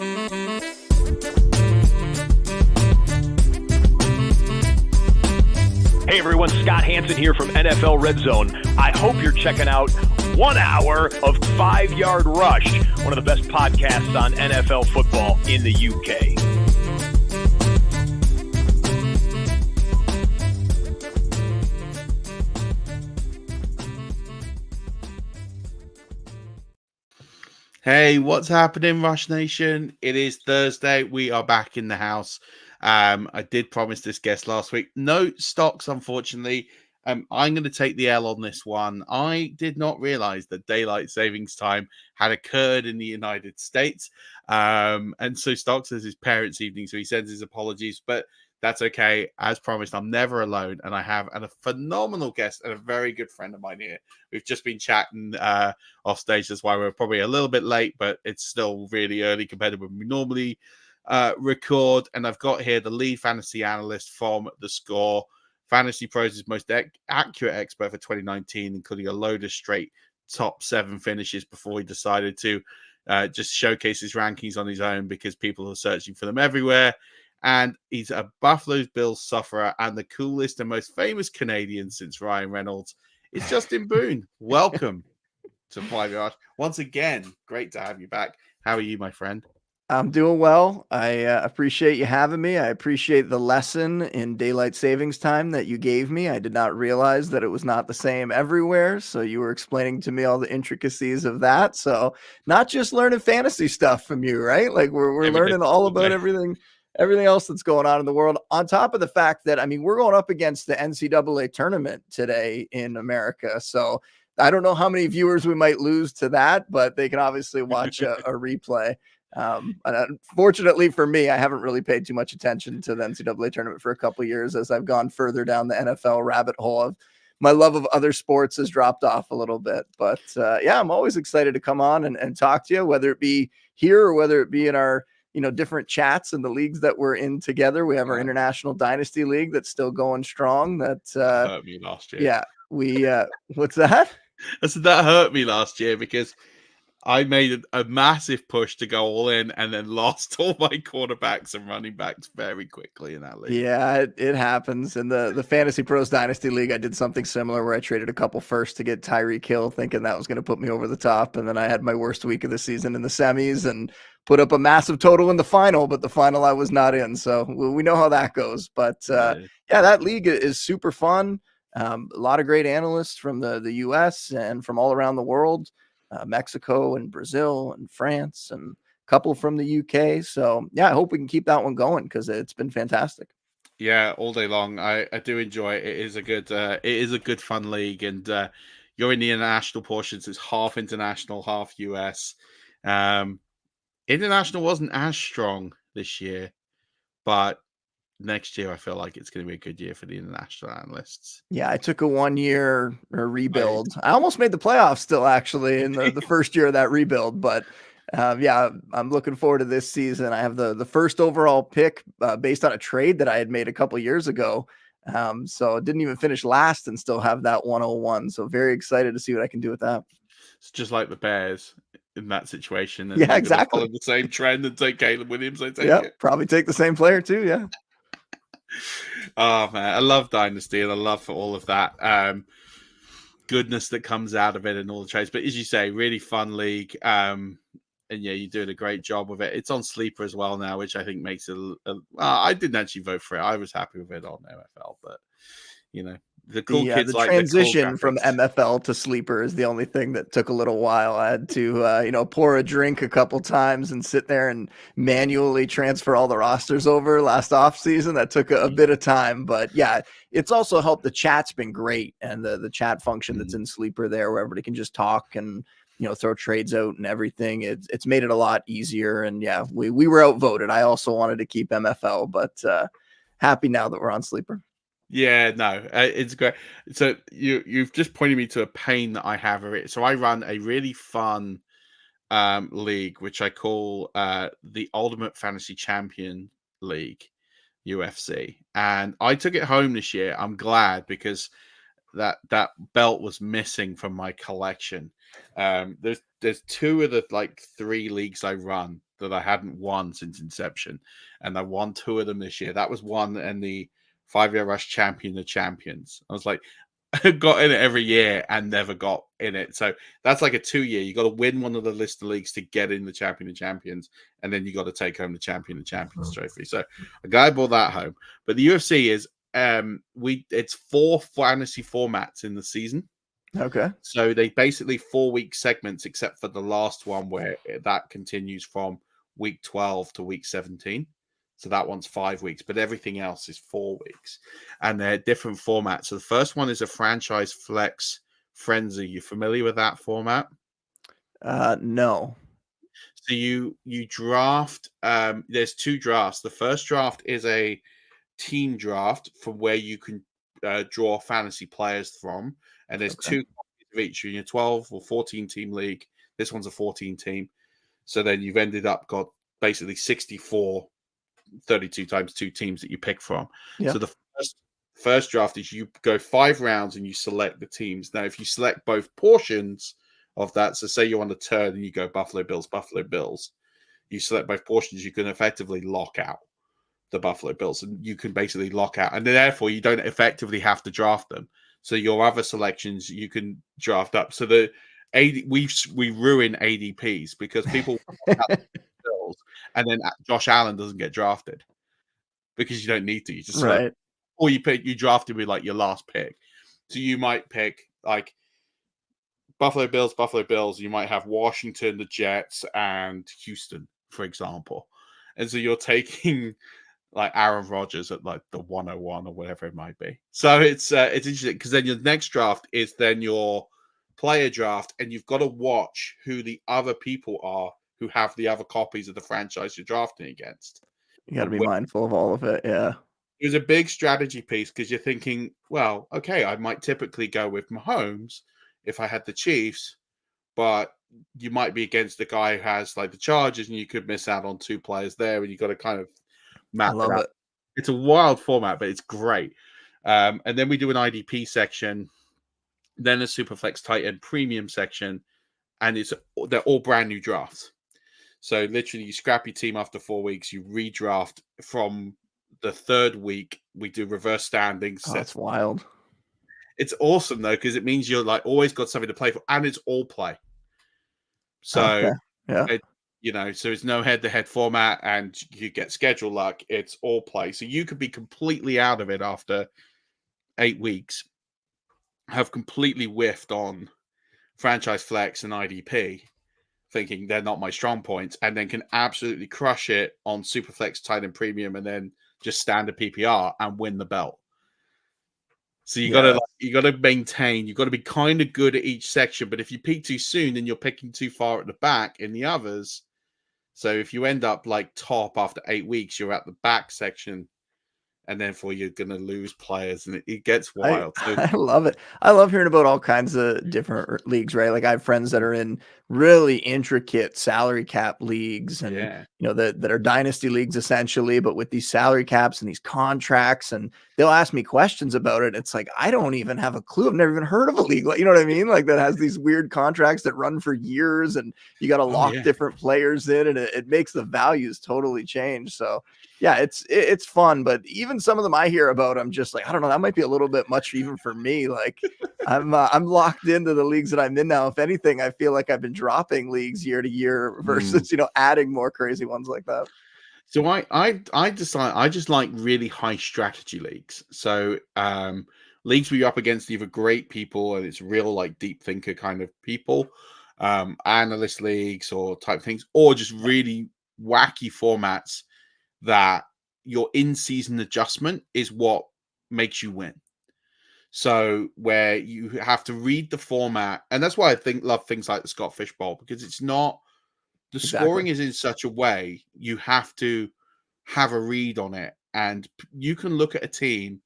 Hey everyone, Scott Hansen here from NFL Red Zone. I hope you're checking out 1 hour of 5 Yard Rush, one of the best podcasts on NFL football in the UK. Hey, what's happening, Rush Nation? It is Thursday. We are back in the house. I did promise this guest last week. No stocks, unfortunately. I'm going to take the L on this one. I did not realize that daylight savings time had occurred in the United States. And so Stocks has his parents' evening, so he sends his apologies, but that's okay. As promised, I'm never alone. And I have a phenomenal guest and a very good friend of mine here. We've just been chatting off stage. That's why we're probably a little bit late, but it's still really early compared to when we normally record. And I've got here the lead fantasy analyst from The Score, Fantasy Pros' most accurate expert for 2019, including a load of straight top 7 finishes before he decided to just showcase his rankings on his own because people are searching for them everywhere. And he's a Buffalo Bills sufferer and the coolest and most famous Canadian since Ryan Reynolds. It's Justin Boone. Welcome to 5 Yard. Once again, great to have you back. How are you, my friend? I'm doing well. I appreciate you having me. I appreciate the lesson in daylight savings time that you gave me. I did not realize that it was not the same everywhere. So you were explaining to me all the intricacies of that. So not just learning fantasy stuff from you, right? Like we're learning all about everything else that's going on in the world. On top of the fact that, I mean, we're going up against the NCAA tournament today in America. So I don't know how many viewers we might lose to that, but they can obviously watch a replay. Unfortunately for me, I haven't really paid too much attention to the NCAA tournament for a couple of years as I've gone further down the NFL rabbit hole. My love of other sports has dropped off a little bit, but yeah, I'm always excited to come on and talk to you, whether it be here or whether it be in our, different chats and the leagues that we're in together. We have our International Dynasty League that's still going strong. That hurt me last year. Yeah, we what's that? I said that hurt me last year because I made a massive push to go all in and then lost all my quarterbacks and running backs very quickly in that league. Yeah, it happens. In the Fantasy Pros Dynasty League, I did something similar where I traded a couple first to get Tyreek Hill, thinking that was going to put me over the top. And then I had my worst week of the season in the semis and put up a massive total in the final, but the final I was not in. So we know how that goes. But yeah, that league is super fun. A lot of great analysts from the US and from all around the world. Mexico and Brazil and France and a couple from the UK. So yeah, I hope we can keep that one going because it's been fantastic. Yeah, all day long. I do enjoy it. It is a good fun league, and you're in the international portions. It's half international, half US. International wasn't as strong this year, but next year I feel like it's going to be a good year for the international analysts. Yeah, I took a 1 year rebuild. I almost made the playoffs still actually in the first year of that rebuild, but yeah, I'm looking forward to this season. I have the first overall pick based on a trade that I had made a couple years ago. So didn't even finish last and still have that 101. So very excited to see what I can do with that. It's just like the Bears in that situation. And yeah, exactly. Follow the same trend and take Caleb Williams. I take it. Probably take the same player too. Yeah. Oh man, I love Dynasty and I love for all of that goodness that comes out of it and all the trades. But as you say, really fun league. And yeah, you're doing a great job of it. It's on Sleeper as well now, which I think makes it. I didn't actually vote for it. I was happy with it on MFL, but the cool kids the like transition the cool from MFL to Sleeper is the only thing that took a little while. I had to pour a drink a couple times and sit there and manually transfer all the rosters over last off season. That took a bit of time, but yeah, it's also helped. The chat's been great, and the chat function that's in Sleeper there, where everybody can just talk and throw trades out and everything. It's made it a lot easier. And yeah, we were outvoted. I also wanted to keep MFL, but happy now that we're on Sleeper. Yeah, no, it's great. So you've just pointed me to a pain that I have of it. So I run a really fun league, which I call the Ultimate Fantasy Champion League, UFC. And I took it home this year. I'm glad because that belt was missing from my collection. There's two of the 3 leagues I run that I hadn't won since inception, and I won 2 of them this year. That was one and the 5-year rush champion of champions. I was like, got in it every year and never got in it. So that's like a 2-year. You got to win one of the list of leagues to get in the champion of champions, and then you got to take home the champion of champions trophy. So a guy brought that home. But the UFC is it's 4 fantasy formats in the season. Okay. So they basically 4-week segments, except for the last one where that continues from week 12 to week 17. So that one's 5 weeks, but everything else is 4 weeks, and they're different formats. So the first one is a franchise flex frenzy. You familiar with that format? No. So you draft. There's 2 drafts. The first draft is a team draft from where you can draw fantasy players from, and there's 2 copies of each. You're in your 12 or 14 team league. This one's a 14 team. So then you've ended up got basically 64. 32 times 2 teams that you pick from. Yeah. So the first draft is you go 5 rounds and you select the teams. Now, if you select both portions of that, so say you're on a turn and you go Buffalo Bills, you select both portions, you can effectively lock out the Buffalo Bills, and you can basically lock out, and therefore you don't effectively have to draft them. So your other selections you can draft up. So the we ruin ADPs because people Bills, and then Josh Allen doesn't get drafted because you don't need to. You just select, or you drafted with like your last pick. So you might pick like Buffalo Bills. You might have Washington, the Jets, and Houston, for example. And so you're taking like Aaron Rodgers at like the 101 or whatever it might be. So it's interesting because then your next draft is then your player draft, and you've got to watch who the other people are who have the other copies of the franchise you're drafting against. You got to be mindful of all of it. Yeah. It was a big strategy piece because you're thinking, well, okay, I might typically go with Mahomes if I had the Chiefs, but you might be against the guy who has like the Chargers, and you could miss out on 2 players there, and you got to kind of map it out. It's a wild format, but it's great. And then we do an IDP section, then a Superflex tight end premium section, and they're all brand new drafts. So literally, you scrap your team after 4 weeks, you redraft from the 3rd week. We do reverse standings. Oh, that's wild. It's awesome though, because it means you're like always got something to play for, and it's all play. So yeah, so it's no head-to-head format, and you get schedule luck. It's all play, so you could be completely out of it after 8 weeks, have completely whiffed on franchise flex and IDP, thinking they're not my strong points, and then can absolutely crush it on Superflex, tight end premium, and then just standard PPR and win the belt. So you gotta maintain. You got to be kind of good at each section. But if you peak too soon, then you're picking too far at the back in the others. So if you end up like top after 8 weeks, you're at the back section, and therefore you're going to lose players, and it gets wild. I love it. I love hearing about all kinds of different leagues, right? Like I have friends that are in really intricate salary cap leagues, and that are dynasty leagues essentially, but with these salary caps and these contracts, and they'll ask me questions about it. It's like, I don't even have a clue. I've never even heard of a league, like, you know what I mean? Like that has these weird contracts that run for years, and you got to lock different players in, and it makes the values totally change. So yeah, it's fun, but even some of them I hear about, I'm just like, I don't know, that might be a little bit much even for me. Like I'm locked into the leagues that I'm in now. If anything, I feel like I've been dropping leagues year to year versus adding more crazy ones like that. So I decide I just like really high strategy leagues. So leagues where you're up against either great people and it's real like deep thinker kind of people, analyst leagues or type things, or just really wacky formats that your in-season adjustment is what makes you win. So where you have to read the format, and that's why I love things like the Scott Fish Bowl, because it's not the scoring is in such a way you have to have a read on it, and you can look at a team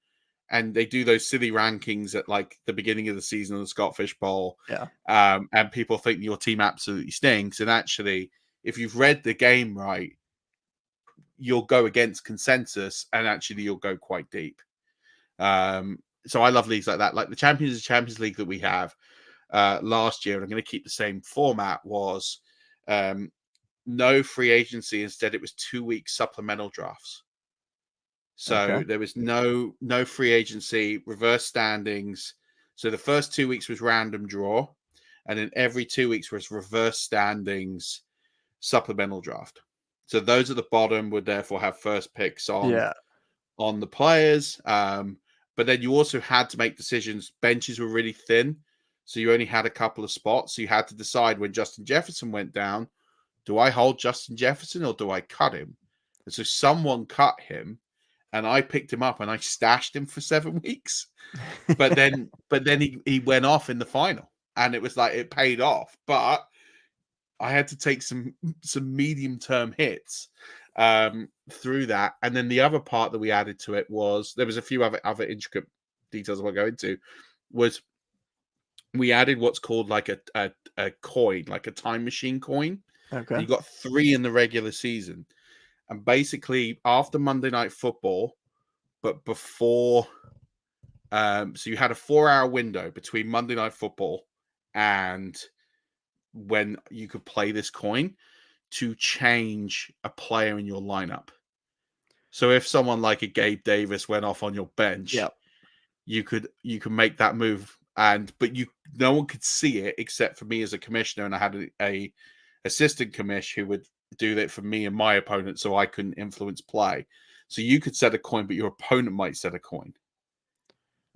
and they do those silly rankings at like the beginning of the season of the Scott Fish Bowl, and people think your team absolutely stinks, and actually if you've read the game right, you'll go against consensus, and actually you'll go quite deep. So I love leagues like that. Like the Champions League that we have last year, and I'm going to keep the same format, was no free agency. Instead, it was 2 week supplemental drafts. So there was no free agency, reverse standings. So the first 2 weeks was random draw, and then every 2 weeks was reverse standings, supplemental draft. So those at the bottom would therefore have first picks on the players. But then you also had to make decisions. Benches were really thin, so you only had a couple of spots. So you had to decide when Justin Jefferson went down, do I hold Justin Jefferson or do I cut him? And so someone cut him, and I picked him up and I stashed him for 7 weeks. But then he went off in the final, and it was like it paid off. But I had to take some medium-term hits through that. And then the other part that we added to it was there was a few other intricate details I won't go into, was we added what's called like a coin, like a time machine coin. Okay. You got 3 in the regular season. And basically after Monday Night Football, but before so you had a 4-hour window between Monday Night Football and when you could play this coin to change a player in your lineup. So if someone like a Gabe Davis went off on your bench, you could make that move, but no one could see it except for me as a commissioner, and I had a assistant commish who would do that for me and my opponent, so I couldn't influence play. So you could set a coin, but your opponent might set a coin.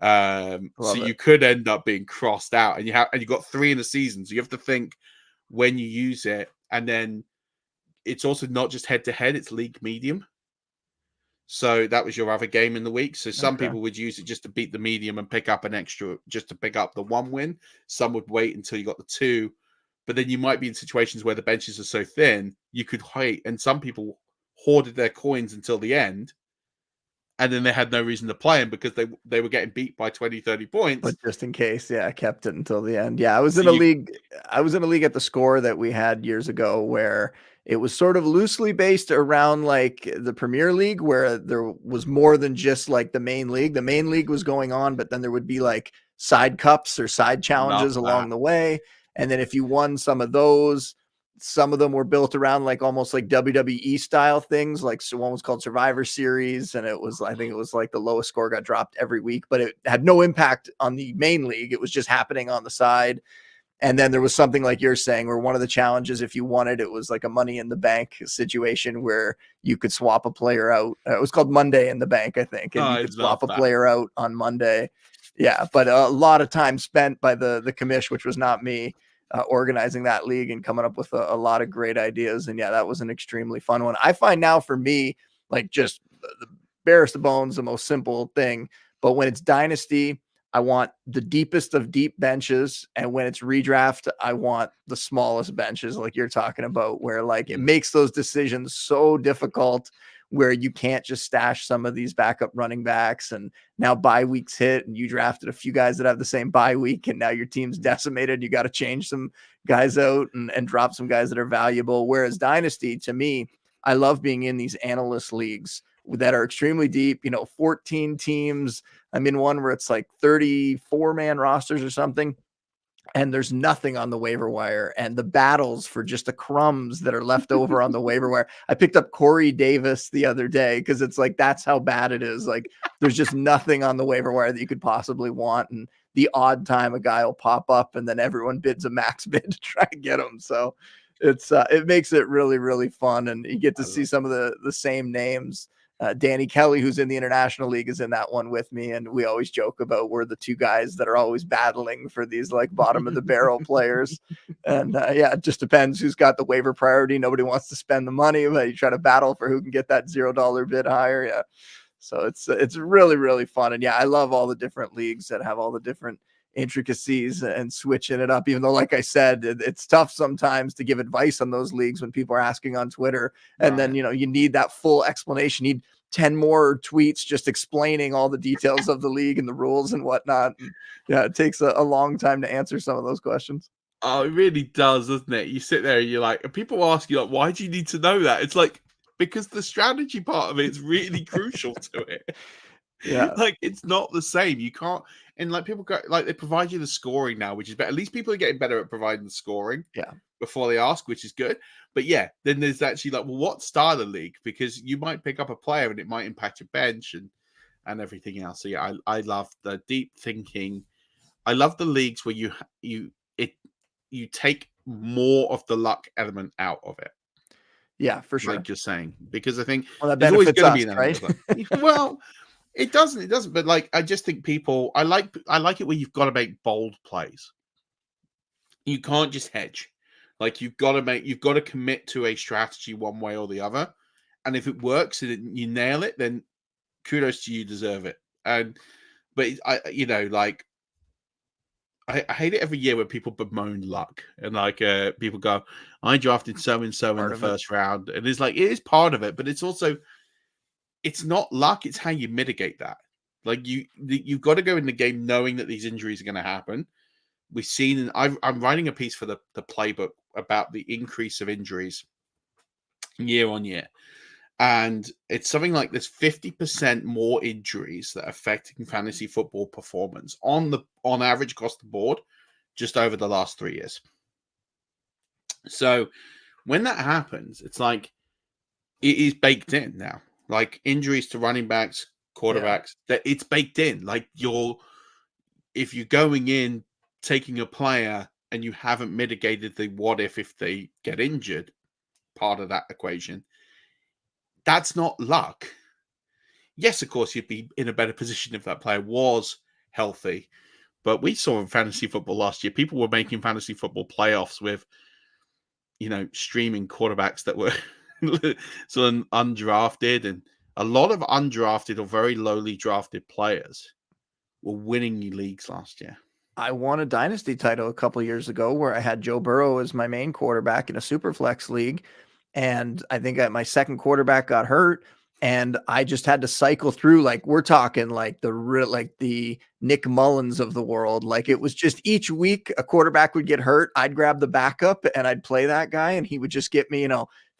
So you could end up being crossed out, and you got 3 in the season, so you have to think when you use it. And then it's also not just head to head, it's league medium. So that was your other game in the week. So some people would use it just to beat the medium and pick up an extra, just to pick up the 1 win. Some would wait until you got the 2, but then you might be in situations where the benches are so thin you could wait. And some people hoarded their coins until the end, and then they had no reason to play them because they were getting beat by 20, 30 points. But just in case, I kept it until the end. Yeah, I was in a league at the Score that we had years ago where it was sort of loosely based around like the Premier League, where there was more than just like the main league. The main league was going on, but then there would be like side cups or side challenges along the way. And then if you won some of those, some of them were built around like almost like WWE style things. Like so one was called Survivor Series, and I think it was like the lowest score got dropped every week, but it had no impact on the main league. It was just happening on the side. And then there was something like you're saying, where one of the challenges, if you wanted, it was like a money in the bank situation where you could swap a player out. It was called Monday in the Bank, I think. And you could swap a player out on Monday. Yeah. But a lot of time spent by the commish, which was not me, organizing that league and coming up with a lot of great ideas. And yeah, that was an extremely fun one. I find now for me, like just the barest of bones, the most simple thing. But when it's Dynasty, I want the deepest of deep benches. And when it's redraft, I want the smallest benches, like you're talking about, where like it makes those decisions so difficult, where you can't just stash some of these backup running backs. And now bye weeks hit and you drafted a few guys that have the same bye week, and now your team's decimated. You got to change some guys out and drop some guys that are valuable. Whereas Dynasty, to me, I love being in these analyst leagues that are extremely deep, 14 teams. I'm in one where it's like 34-man rosters or something, and there's nothing on the waiver wire, and the battles for just the crumbs that are left over on the waiver wire. I picked up Corey Davis the other day because it's like, that's how bad it is. Like there's just nothing on the waiver wire that you could possibly want. And the odd time a guy will pop up and then everyone bids a max bid to try to get him. So it makes it really, really fun. And you get to see some of the same names. Danny Kelly, who's in the International League, is in that one with me. And we always joke about we're the two guys that are always battling for these like bottom of the barrel players. And it just depends who's got the waiver priority. Nobody wants to spend the money, but you try to battle for who can get that $0 bid higher. Yeah. So it's really, really fun. And yeah, I love all the different leagues that have all the different intricacies and switching it up, even though, like I said, it's tough sometimes to give advice on those leagues when people are asking on Twitter, and then you need that full explanation. You need 10 more tweets just explaining all the details of the league and the rules and whatnot. And yeah, it takes a long time to answer some of those questions. Oh, it really does, doesn't it? You sit there and you're like, and people ask you like, why do you need to know that? It's like, because the strategy part of it is really crucial to it. Yeah, like it's not the same. You can't, and like people go, like they provide you the scoring now, which is better. At least people are getting better at providing the scoring. Yeah, before they ask, which is good. But yeah, then there's actually like, well, what style of league? Because you might pick up a player and it might impact your bench and everything else. So yeah, I love the deep thinking. I love the leagues where you take more of the luck element out of it. Yeah, for sure. Like you're saying, because I think Well, that there's always benefits going to be us, an element right? of luck. Well, it doesn't. But like, I just think people, I like it where you've got to make bold plays. You can't just hedge. Like you've got to commit to a strategy one way or the other. And if it works and you nail it, then kudos to you, deserve it. But I hate it every year when people bemoan luck and like people go, I drafted so and so in the first round, and it's like, it is part of it, but it's also, it's not luck, it's how you mitigate that. Like you've got to go in the game knowing that these injuries are going to happen. We've seen, and I'm writing a piece for the playbook about the increase of injuries year on year. And it's something like there's 50% more injuries that are affecting fantasy football performance on average across the board, just over the last 3 years. So when that happens, it's like it is baked in now. Like injuries to running backs, quarterbacks, that it's baked in. Like if you're going in taking a player and you haven't mitigated the what if they get injured part of that equation, that's not luck. Yes, of course, you'd be in a better position if that player was healthy. But we saw in fantasy football last year, people were making fantasy football playoffs with, streaming quarterbacks that were sort of undrafted. And a lot of undrafted or very lowly drafted players were winning leagues last year. I won a dynasty title a couple years ago where I had Joe Burrow as my main quarterback in a super flex league. And I think my second quarterback got hurt and I just had to cycle through, like we're talking like the Nick Mullins of the world. Like it was just each week a quarterback would get hurt. I'd grab the backup and I'd play that guy and he would just get me,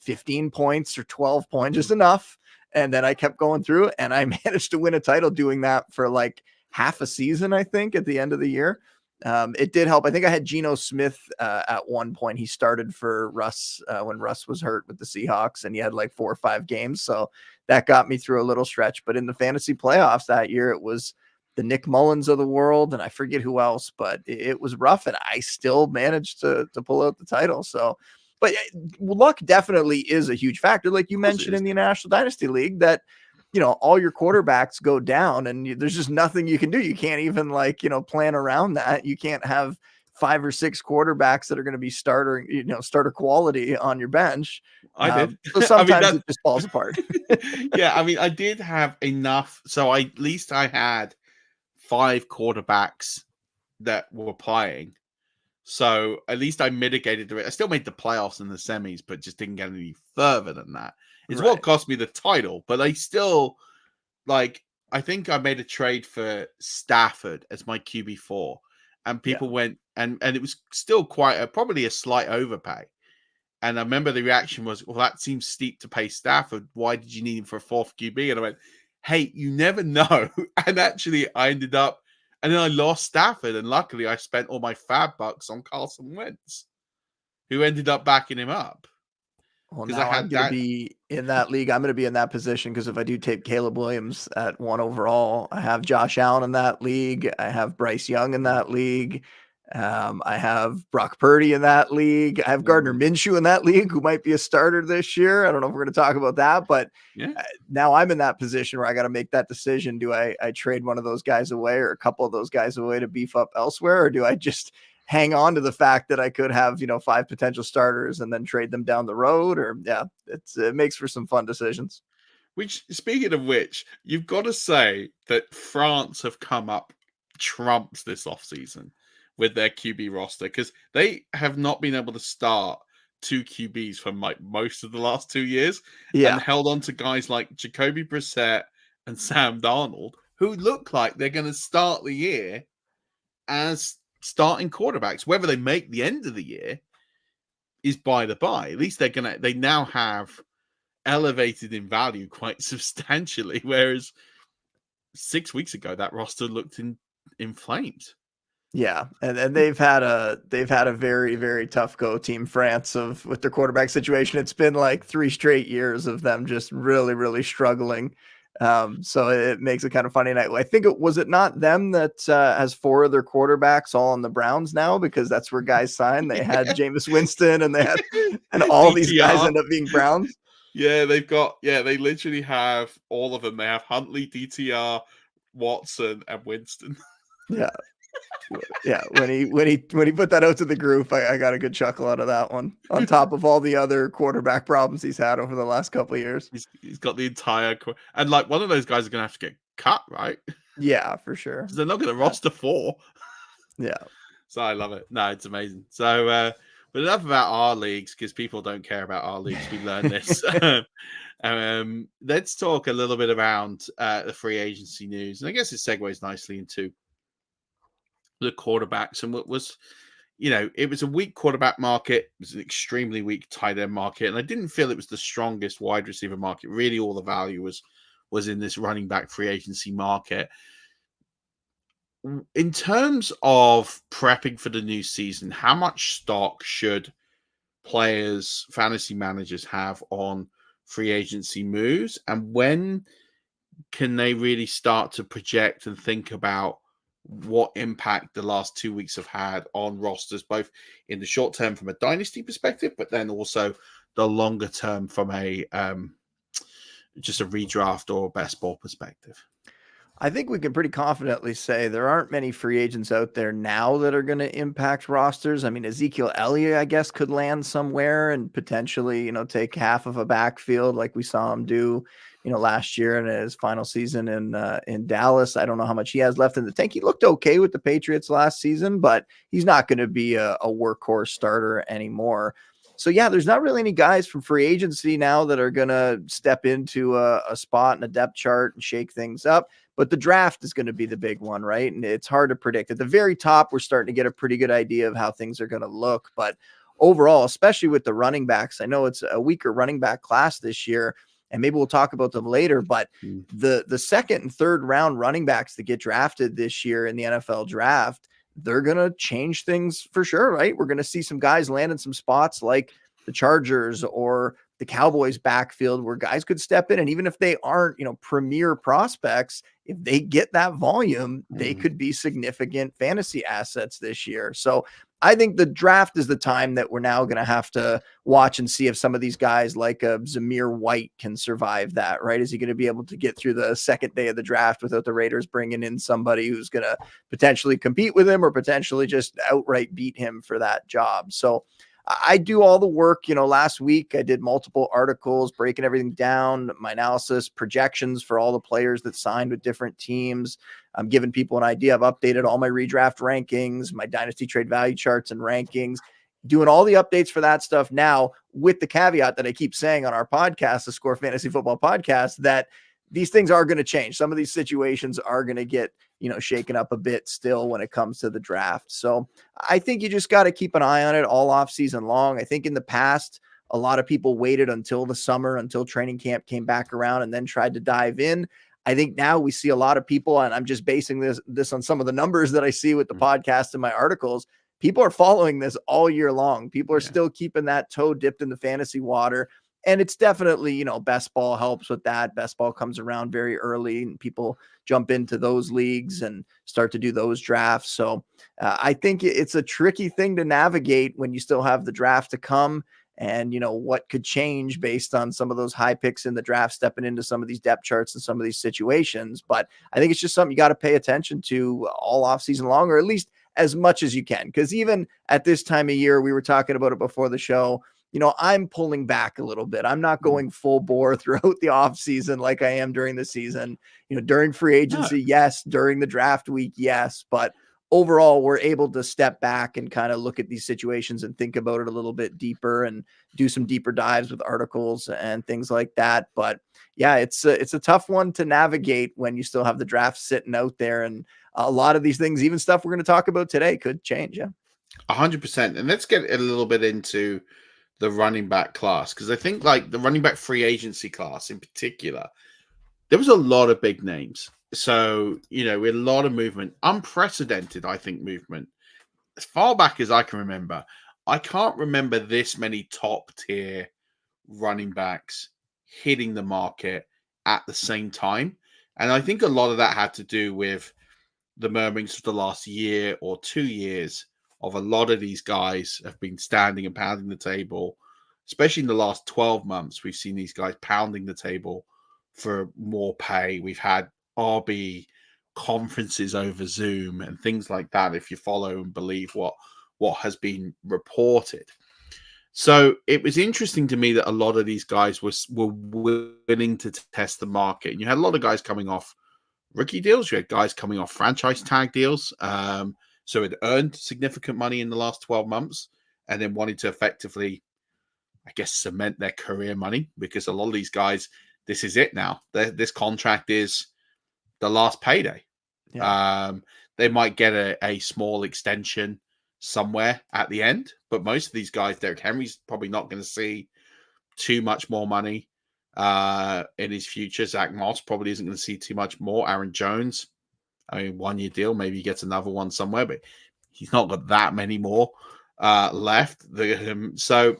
15 points or 12 points, just enough. And then I kept going through and I managed to win a title doing that for like half a season, I think, at the end of the year. It did help. I think I had Geno Smith at one point. He started for Russ when Russ was hurt with the Seahawks, and he had like 4 or 5 games. So that got me through a little stretch. But in the fantasy playoffs that year, it was the Nick Mullins of the world, and I forget who else, but it was rough, and I still managed to pull out the title. So, but luck definitely is a huge factor. Like you mentioned in the National Dynasty League that, all your quarterbacks go down and there's just nothing you can do. You can't even plan around that. You can't have 5 or 6 quarterbacks that are going to be starter quality on your bench. I did. So sometimes it just falls apart. Yeah. I mean, I did have enough. So at least I had 5 quarterbacks that were playing. So at least I mitigated it. I still made the playoffs and the semis, but just didn't get any further than that. It's what cost me the title, but I still, I think I made a trade for Stafford as my QB4, and people went, and it was still probably a slight overpay. And I remember the reaction was, well, that seems steep to pay Stafford. Why did you need him for a 4th QB? And I went, hey, you never know. And actually I ended up, and then I lost Stafford, and luckily I spent all my fab bucks on Carson Wentz, who ended up backing him up. Well, now I'm going to be in that league. I'm going to be in that position because if I do take Caleb Williams at 1 overall, I have Josh Allen in that league. I have Bryce Young in that league. I have Brock Purdy in that league. I have Gardner Minshew in that league, who might be a starter this year. I don't know if we're going to talk about that, but now I'm in that position where I got to make that decision. Do I trade one of those guys away or a couple of those guys away to beef up elsewhere? Or do I just hang on to the fact that I could have, 5 potential starters and then trade them down the road? Or it makes for some fun decisions. Which, speaking of which, you've got to say that France have come up trumps this offseason with their QB roster, because they have not been able to start 2 QBs for most of the last 2 years, and held on to guys like Jacoby Brissett and Sam Darnold, who look like they're going to start the year as starting quarterbacks. Whether they make the end of the year is by the by. At least they now have elevated in value quite substantially, whereas 6 weeks ago that roster looked inflamed. Yeah, and they've had a very, very tough go, Team France, with their quarterback situation. It's been like 3 straight years of them just really, really struggling. So it makes it kind of funny. And I think it not them that has 4 of their quarterbacks all on the Browns now, because that's where guys signed. They had Jameis Winston and all these guys DTR. end up being Browns. Yeah, they literally have all of them. They have Huntley, DTR, Watson, and Winston. Yeah. Yeah, when he put that out to the group, I got a good chuckle out of that one. On top of all the other quarterback problems he's had over the last couple of years. He's got the entire and like one of those guys are going to have to get cut, right? Yeah, for sure. They're not going to roster 4. Yeah. So I love it. No, it's amazing. So, but enough about our leagues, because people don't care about our leagues. We learned this. Let's talk a little bit around the free agency news, and I guess it segues nicely into the quarterbacks. And what was, it was a weak quarterback market. It was an extremely weak tight end market, and I didn't feel it was the strongest wide receiver market. Really, all the value was in this running back free agency market. In terms of prepping for the new season, how much stock should players, fantasy managers have on free agency moves, and when can they really start to project and think about what impact the last 2 weeks have had on rosters, both in the short term from a dynasty perspective, but then also the longer term from a just a redraft or best ball perspective? I think we can pretty confidently say there aren't many free agents out there now that are going to impact rosters. I mean, Ezekiel Elliott, I guess, could land somewhere and potentially, take half of a backfield like we saw him do, last year in his final season in Dallas. I don't know how much he has left in the tank. He looked okay with the Patriots last season, but he's not going to be a workhorse starter anymore. So yeah, there's not really any guys from free agency now that are going to step into a spot in a depth chart and shake things up. But the draft is going to be the big one, right? And it's hard to predict. At the very top, we're starting to get a pretty good idea of how things are going to look. But overall, especially with the running backs, I know it's a weaker running back class this year, and maybe we'll talk about them later. But the second and third round running backs that get drafted this year in the NFL draft, they're going to change things for sure, right? We're going to see some guys land in some spots like the Chargers or the Cowboys backfield where guys could step in. And even if they aren't, premier prospects, if they get that volume, they could be significant fantasy assets this year. So I think the draft is the time that we're now going to have to watch and see if some of these guys like a Zamir White can survive that, right? Is he going to be able to get through the second day of the draft without the Raiders bringing in somebody who's going to potentially compete with him or potentially just outright beat him for that job? So I do all the work. Last week I did multiple articles breaking everything down, my analysis, projections for all the players that signed with different teams. I'm giving people an idea. I've updated all my redraft rankings, my dynasty trade value charts and rankings, doing all the updates for that stuff now, with the caveat that I keep saying on our podcast, the Score Fantasy Football Podcast, that these things are going to change. Some of these situations are going to get, shaken up a bit still when it comes to the draft. So I think you just got to keep an eye on it all off season long. I think in the past, a lot of people waited until the summer, until training camp came back around and then tried to dive in. I think now we see a lot of people, and I'm just basing this on some of the numbers that I see with the podcast and my articles. People are following this all year long. People are still keeping that toe dipped in the fantasy water. And it's definitely, best ball helps with that. Best ball comes around very early and people jump into those leagues and start to do those drafts. So I think it's a tricky thing to navigate when you still have the draft to come, and, what could change based on some of those high picks in the draft, stepping into some of these depth charts and some of these situations. But I think it's just something you got to pay attention to all off season long, or at least as much as you can. Because even at this time of year, we were talking about it before the show, I'm pulling back a little bit. I'm not going full bore throughout the off season like I am during the season. During free agency, yes. During the draft week, yes. But overall, we're able to step back and kind of look at these situations and think about it a little bit deeper and do some deeper dives with articles and things like that. But yeah, it's a tough one to navigate when you still have the draft sitting out there. And a lot of these things, even stuff we're going to talk about today, could change. Yeah, 100%. And let's get a little bit into the running back class, because I think like the running back free agency class in particular, there was a lot of big names. So, with a lot of movement, unprecedented, I think, movement. As far back as I can remember, I can't remember this many top tier running backs hitting the market at the same time. And I think a lot of that had to do with the murmurings of the last year or 2 years of a lot of these guys have been standing and pounding the table, especially in the last 12 months. We've seen these guys pounding the table for more pay. We've had RB conferences over Zoom and things like that, if you follow and believe what has been reported. So it was interesting to me that a lot of these guys were willing to test the market. And you had a lot of guys coming off rookie deals. You had guys coming off franchise tag deals. So it earned significant money in the last 12 months and then wanted to effectively, I guess, cement their career money, because a lot of these guys, this is it now. This contract is the last payday. Yeah. They might get a small extension somewhere at the end, but most of these guys, Derrick Henry's probably not going to see too much more money in his future. Zach Moss probably isn't going to see too much more. Aaron Jones, 1-year deal, maybe he gets another one somewhere, but he's not got that many more left. So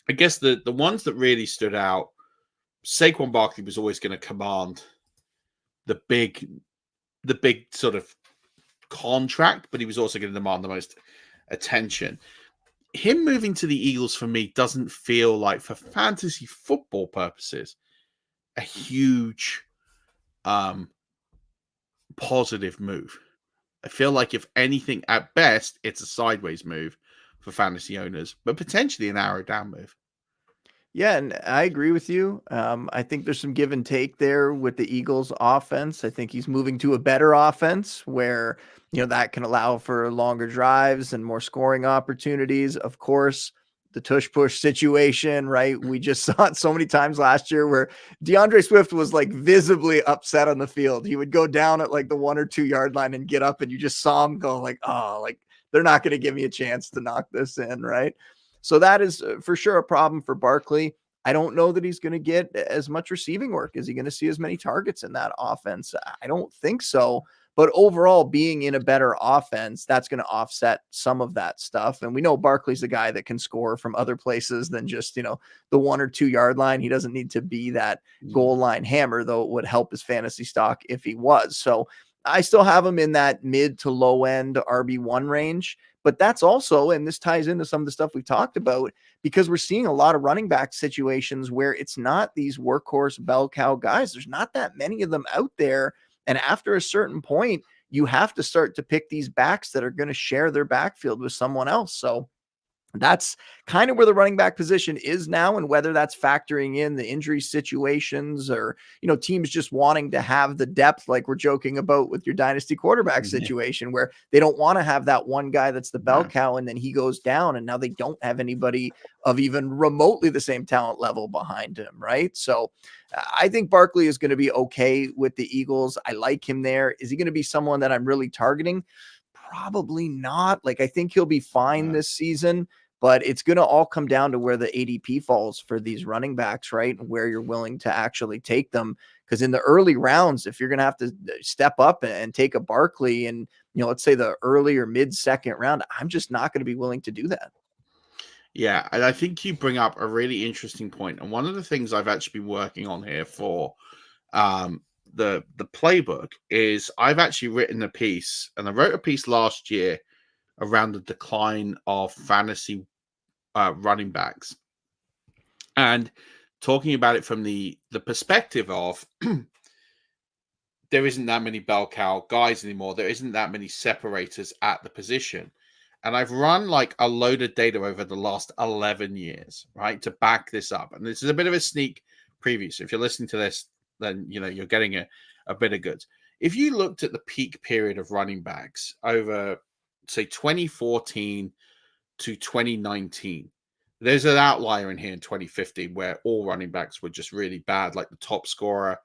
I guess the ones that really stood out, Saquon Barkley was always going to command the big sort of contract, but he was also going to demand the most attention. Him moving to the Eagles for me doesn't feel like, for fantasy football purposes, a huge positive move. I feel like, if anything, at best, it's a sideways move for fantasy owners, but potentially an arrow down move. Yeah, and I agree with you. I think there's some give and take there with the Eagles offense. I think he's moving to a better offense where, that can allow for longer drives and more scoring opportunities. Of course, the tush push situation, right? We just saw it so many times last year where DeAndre Swift was like visibly upset on the field. He would go down at like the 1 or 2 yard line and get up, and you just saw him go like, oh, like they're not going to give me a chance to knock this in, right? So that is for sure a problem for Barkley. I don't know that he's going to get as much receiving work. Is he going to see as many targets in that offense? I don't think so. But overall, being in a better offense, that's going to offset some of that stuff. And we know Barkley's a guy that can score from other places than just, the 1 or 2 yard line. He doesn't need to be that goal line hammer, though it would help his fantasy stock if he was. So I still have him in that mid to low end RB1 range. But that's also, and this ties into some of the stuff we've talked about, because we're seeing a lot of running back situations where it's not these workhorse bell cow guys. There's not that many of them out there. And after a certain point, you have to start to pick these backs that are going to share their backfield with someone else. So that's kind of where the running back position is now, and whether that's factoring in the injury situations or, teams just wanting to have the depth, like we're joking about with your dynasty quarterback situation, where they don't want to have that one guy that's the bell cow and then he goes down and now they don't have anybody of even remotely the same talent level behind him, right? So I think Barkley is going to be okay with the Eagles. I like him there. Is he going to be someone that I'm really targeting? Probably not. Like, I think he'll be fine this season, but it's going to all come down to where the ADP falls for these running backs, right? And where you're willing to actually take them. Because in the early rounds, if you're going to have to step up and take a Barkley and, let's say the early or mid second round, I'm just not going to be willing to do that. Yeah. And I think you bring up a really interesting point. And one of the things I've actually been working on here for, the playbook is I've actually written a piece, and I wrote a piece last year around the decline of fantasy running backs, and talking about it from the perspective of there isn't that many bell cow guys anymore. There isn't that many separators at the position. And I've run like a load of data over the last 11 years, right, to back this up. And this is a bit of a sneak preview. So if you're listening to this, then you're getting a bit of goods. If you looked at the peak period of running backs over, say, 2014 to 2019, there's an outlier in here in 2015 where all running backs were just really bad. Like the top scorer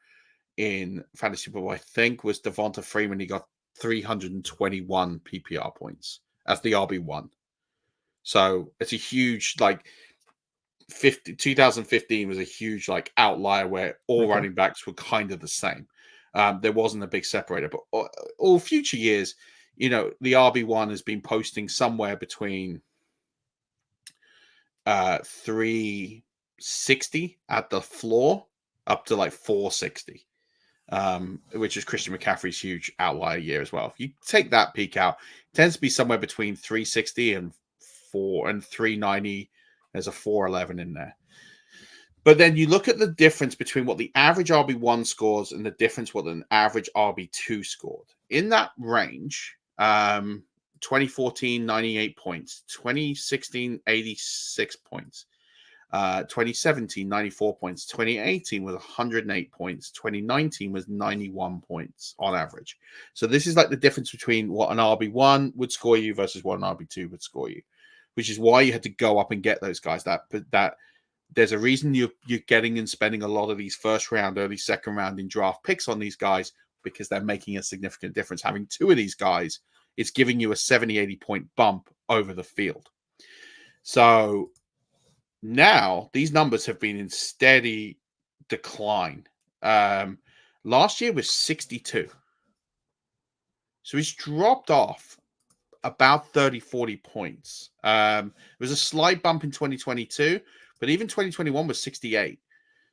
in fantasy football, I think, was Devonta Freeman. He got 321 PPR points as the RB1. So it's a huge, 2015 was a huge outlier where all running backs were kind of the same. There wasn't a big separator, but all future years, the RB1 has been posting somewhere between 360 at the floor up to like 460, which is Christian McCaffrey's huge outlier year as well. If you take that peak out, it tends to be somewhere between 360 and 390. There's a 411 in there. But then you look at the difference between what the average RB1 scores and the difference what an average RB2 scored. In that range, 2014, 98 points, 2016, 86 points, 2017, 94 points, 2018 was 108 points, 2019 was 91 points on average. So this is like the difference between what an RB1 would score you versus what an RB2 would score you, which is why you had to go up and get those guys. That there's a reason you're getting and spending a lot of these first round, early second round in draft picks on these guys, because they're making a significant difference. Having two of these guys, it's giving you a 70, 80 point bump over the field. So now these numbers have been in steady decline. Last year was 62. So he's dropped off about 30, 40 points. There was a slight bump in 2022, but even 2021 was 68.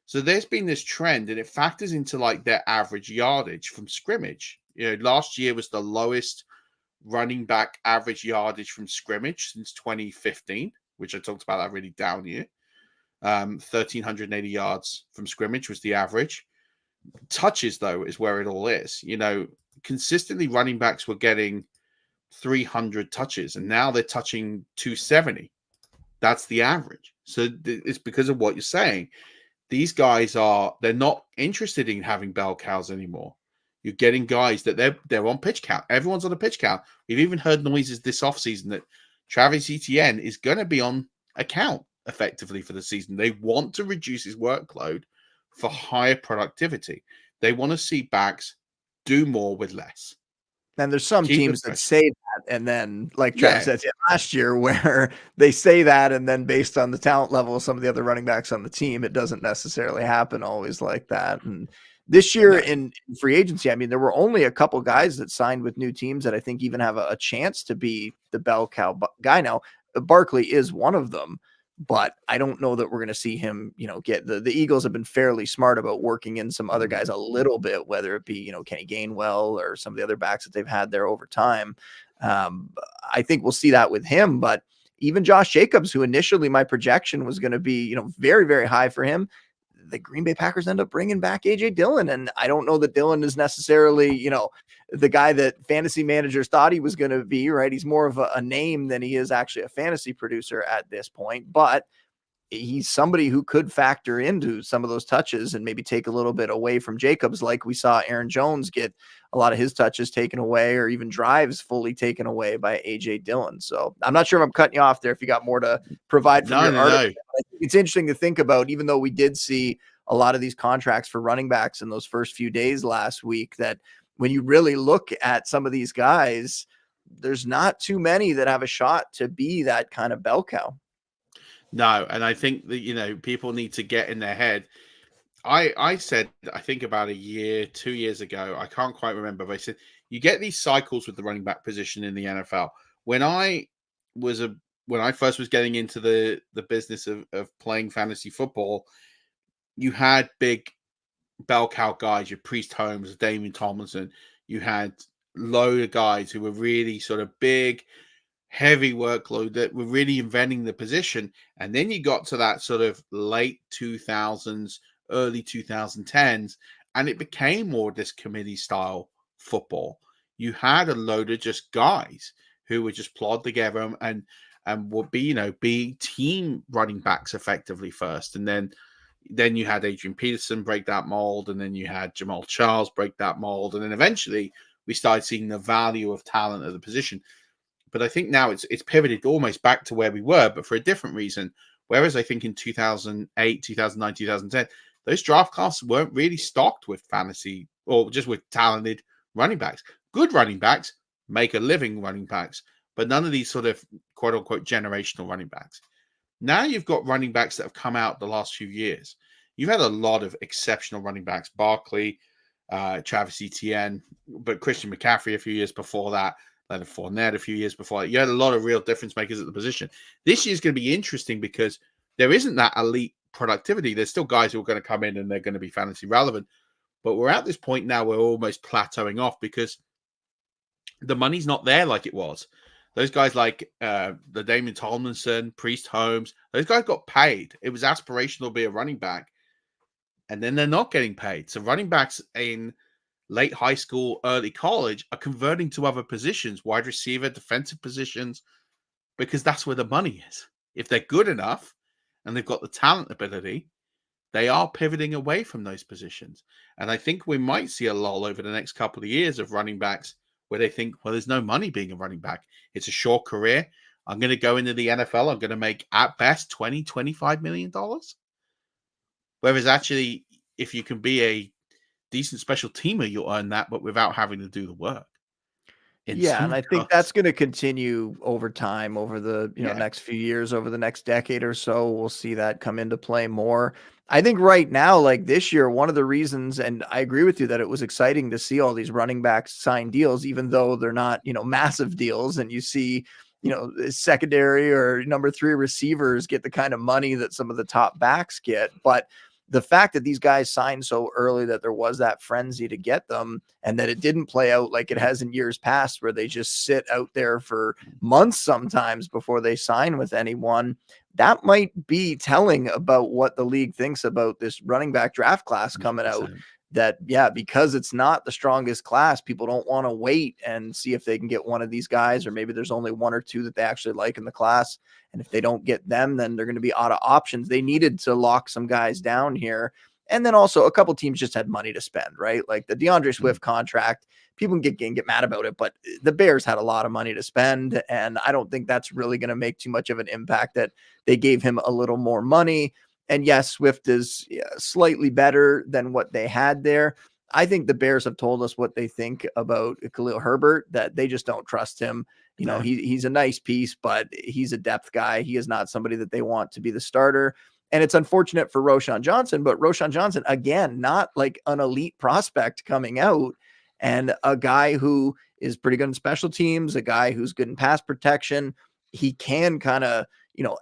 So there's been this trend, and it factors into like their average yardage from scrimmage. Last year was the lowest running back average yardage from scrimmage since 2015, which I talked about that really down year. 1,380 yards from scrimmage was the average. Touches, though, is where it all is. Consistently running backs were getting 300 touches, and now they're touching 270. That's the average. So it's because of what you're saying. These guys they're not interested in having bell cows anymore. You're getting guys that they're on pitch count. Everyone's on a pitch count. We've even heard noises this offseason that Travis Etienne is going to be on a count effectively for the season. They want to reduce his workload for higher productivity. They want to see backs do more with less. And there's some teams that say that, and then, like Travis said last year, where they say that, and then based on the talent level of some of the other running backs on the team, it doesn't necessarily happen always like that. And this year in free agency, I mean, there were only a couple guys that signed with new teams that I think even have a chance to be the bell cow guy. Now, Barkley is one of them, but I don't know that we're going to see him, get the Eagles have been fairly smart about working in some other guys a little bit, whether it be, Kenny Gainwell or some of the other backs that they've had there over time. I think we'll see that with him, but even Josh Jacobs, who initially my projection was going to be, very, very high for him, the Green Bay Packers end up bringing back AJ Dillon. And I don't know that Dillon is necessarily, the guy that fantasy managers thought he was going to be, right? He's more of a name than he is actually a fantasy producer at this point, but he's somebody who could factor into some of those touches and maybe take a little bit away from Jacobs, like we saw Aaron Jones get a lot of his touches taken away, or even drives fully taken away by AJ Dillon. So I'm not sure if I'm cutting you off there, if you got more to provide from your article. I think it's interesting to think about, even though we did see a lot of these contracts for running backs in those first few days last week, that when you really look at some of these guys, there's not too many that have a shot to be that kind of bell cow. No, and I think that, people need to get in their head. I said, I think about 2 years ago, I can't quite remember, but I said, you get these cycles with the running back position in the NFL. When I first was getting into the business of playing fantasy football, you had big bell cow guys, your Priest Holmes, Damian Tomlinson. You had load of guys who were really sort of big, heavy workload that were really inventing the position. And then you got to that sort of late 2000s, early 2010s, and it became more this committee style football. You had a load of just guys who would just plod together and would be, be team running backs effectively first. And then you had Adrian Peterson break that mold, and then you had Jamal Charles break that mold. And then eventually we started seeing the value of talent at the position. But I think now it's pivoted almost back to where we were, but for a different reason. Whereas I think in 2008, 2009, 2010, those draft classes weren't really stocked with fantasy or just with talented running backs. Good running backs make a living running backs, but none of these sort of quote unquote generational running backs. Now you've got running backs that have come out the last few years. You've had a lot of exceptional running backs. Barkley, Travis Etienne, but Christian McCaffrey a few years before that, Leonard Fournette a few years before that. You had a lot of real difference makers at the position. This year's going to be interesting because there isn't that elite productivity. There's still guys who are going to come in and they're going to be fantasy relevant. But we're at this point now where we're almost plateauing off because the money's not there like it was. Those guys like the Damon Tomlinson, Priest Holmes, those guys got paid. It was aspirational to be a running back. And then they're not getting paid. So running backs in late high school, early college are converting to other positions, wide receiver, defensive positions, because that's where the money is. If they're good enough and they've got the talent ability, they are pivoting away from those positions. And I think we might see a lull over the next couple of years of running backs where they think, well, there's no money being a running back. It's a short career. I'm going to go into the NFL. I'm going to make at best $20-25 million. Whereas actually, if you can be a decent special teamer, you'll earn that, but without having to do the work. Yeah, and I think that's going to continue over time, over the next few years, over the next decade or so. We'll see that come into play more. I think right now, like this year, one of the reasons, and I agree with you that it was exciting to see all these running backs sign deals, even though they're not, massive deals, and you see, secondary or number 3 receivers get the kind of money that some of the top backs get, but the fact that these guys signed so early that there was that frenzy to get them and that it didn't play out like it has in years past where they just sit out there for months sometimes before they sign with anyone, that might be telling about what the league thinks about this running back draft class coming 100%. out. That, because it's not the strongest class, people don't want to wait and see if they can get one of these guys, or maybe there's only 1 or 2 that they actually like in the class. And if they don't get them, then they're going to be out of options. They needed to lock some guys down here. And then also a couple teams just had money to spend, right? Like the DeAndre Swift contract, people can get mad about it, but the Bears had a lot of money to spend. And I don't think that's really going to make too much of an impact that they gave him a little more money. And yes, Swift is slightly better than what they had there. I think the Bears have told us what they think about Khalil Herbert, that they just don't trust him. He's a nice piece, but he's a depth guy. He is not somebody that they want to be the starter. And it's unfortunate for Roschon Johnson, but Roschon Johnson, again, not like an elite prospect coming out, and a guy who is pretty good in special teams, a guy who's good in pass protection. He can kind of,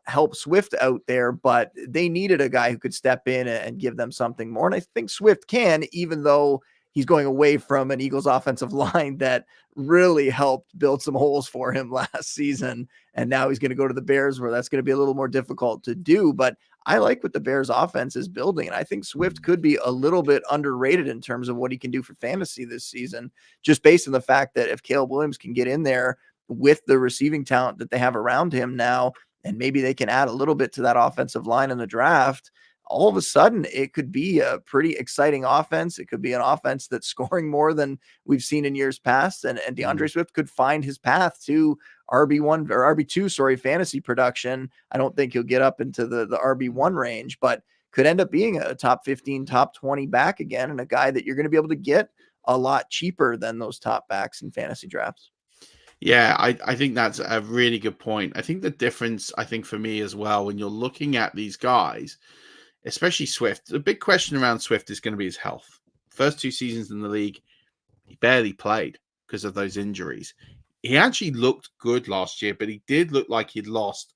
help Swift out there, but they needed a guy who could step in and give them something more. And I think Swift can, even though he's going away from an Eagles offensive line that really helped build some holes for him last season. And now he's going to go to the Bears where that's going to be a little more difficult to do. But I like what the Bears offense is building. And I think Swift could be a little bit underrated in terms of what he can do for fantasy this season, just based on the fact that if Caleb Williams can get in there with the receiving talent that they have around him now, and maybe they can add a little bit to that offensive line in the draft, all of a sudden it could be a pretty exciting offense. It could be an offense that's scoring more than we've seen in years past. And DeAndre Swift could find his path to RB1 or RB2, fantasy production. I don't think he'll get up into the RB1 range, but could end up being a top 15, top 20 back again, and a guy that you're going to be able to get a lot cheaper than those top backs in fantasy drafts. Yeah, I think that's a really good point. I think the difference, for me as well, when you're looking at these guys, especially Swift, the big question around Swift is going to be his health. First 2 seasons in the league, he barely played because of those injuries. He actually looked good last year, but he did look like he'd lost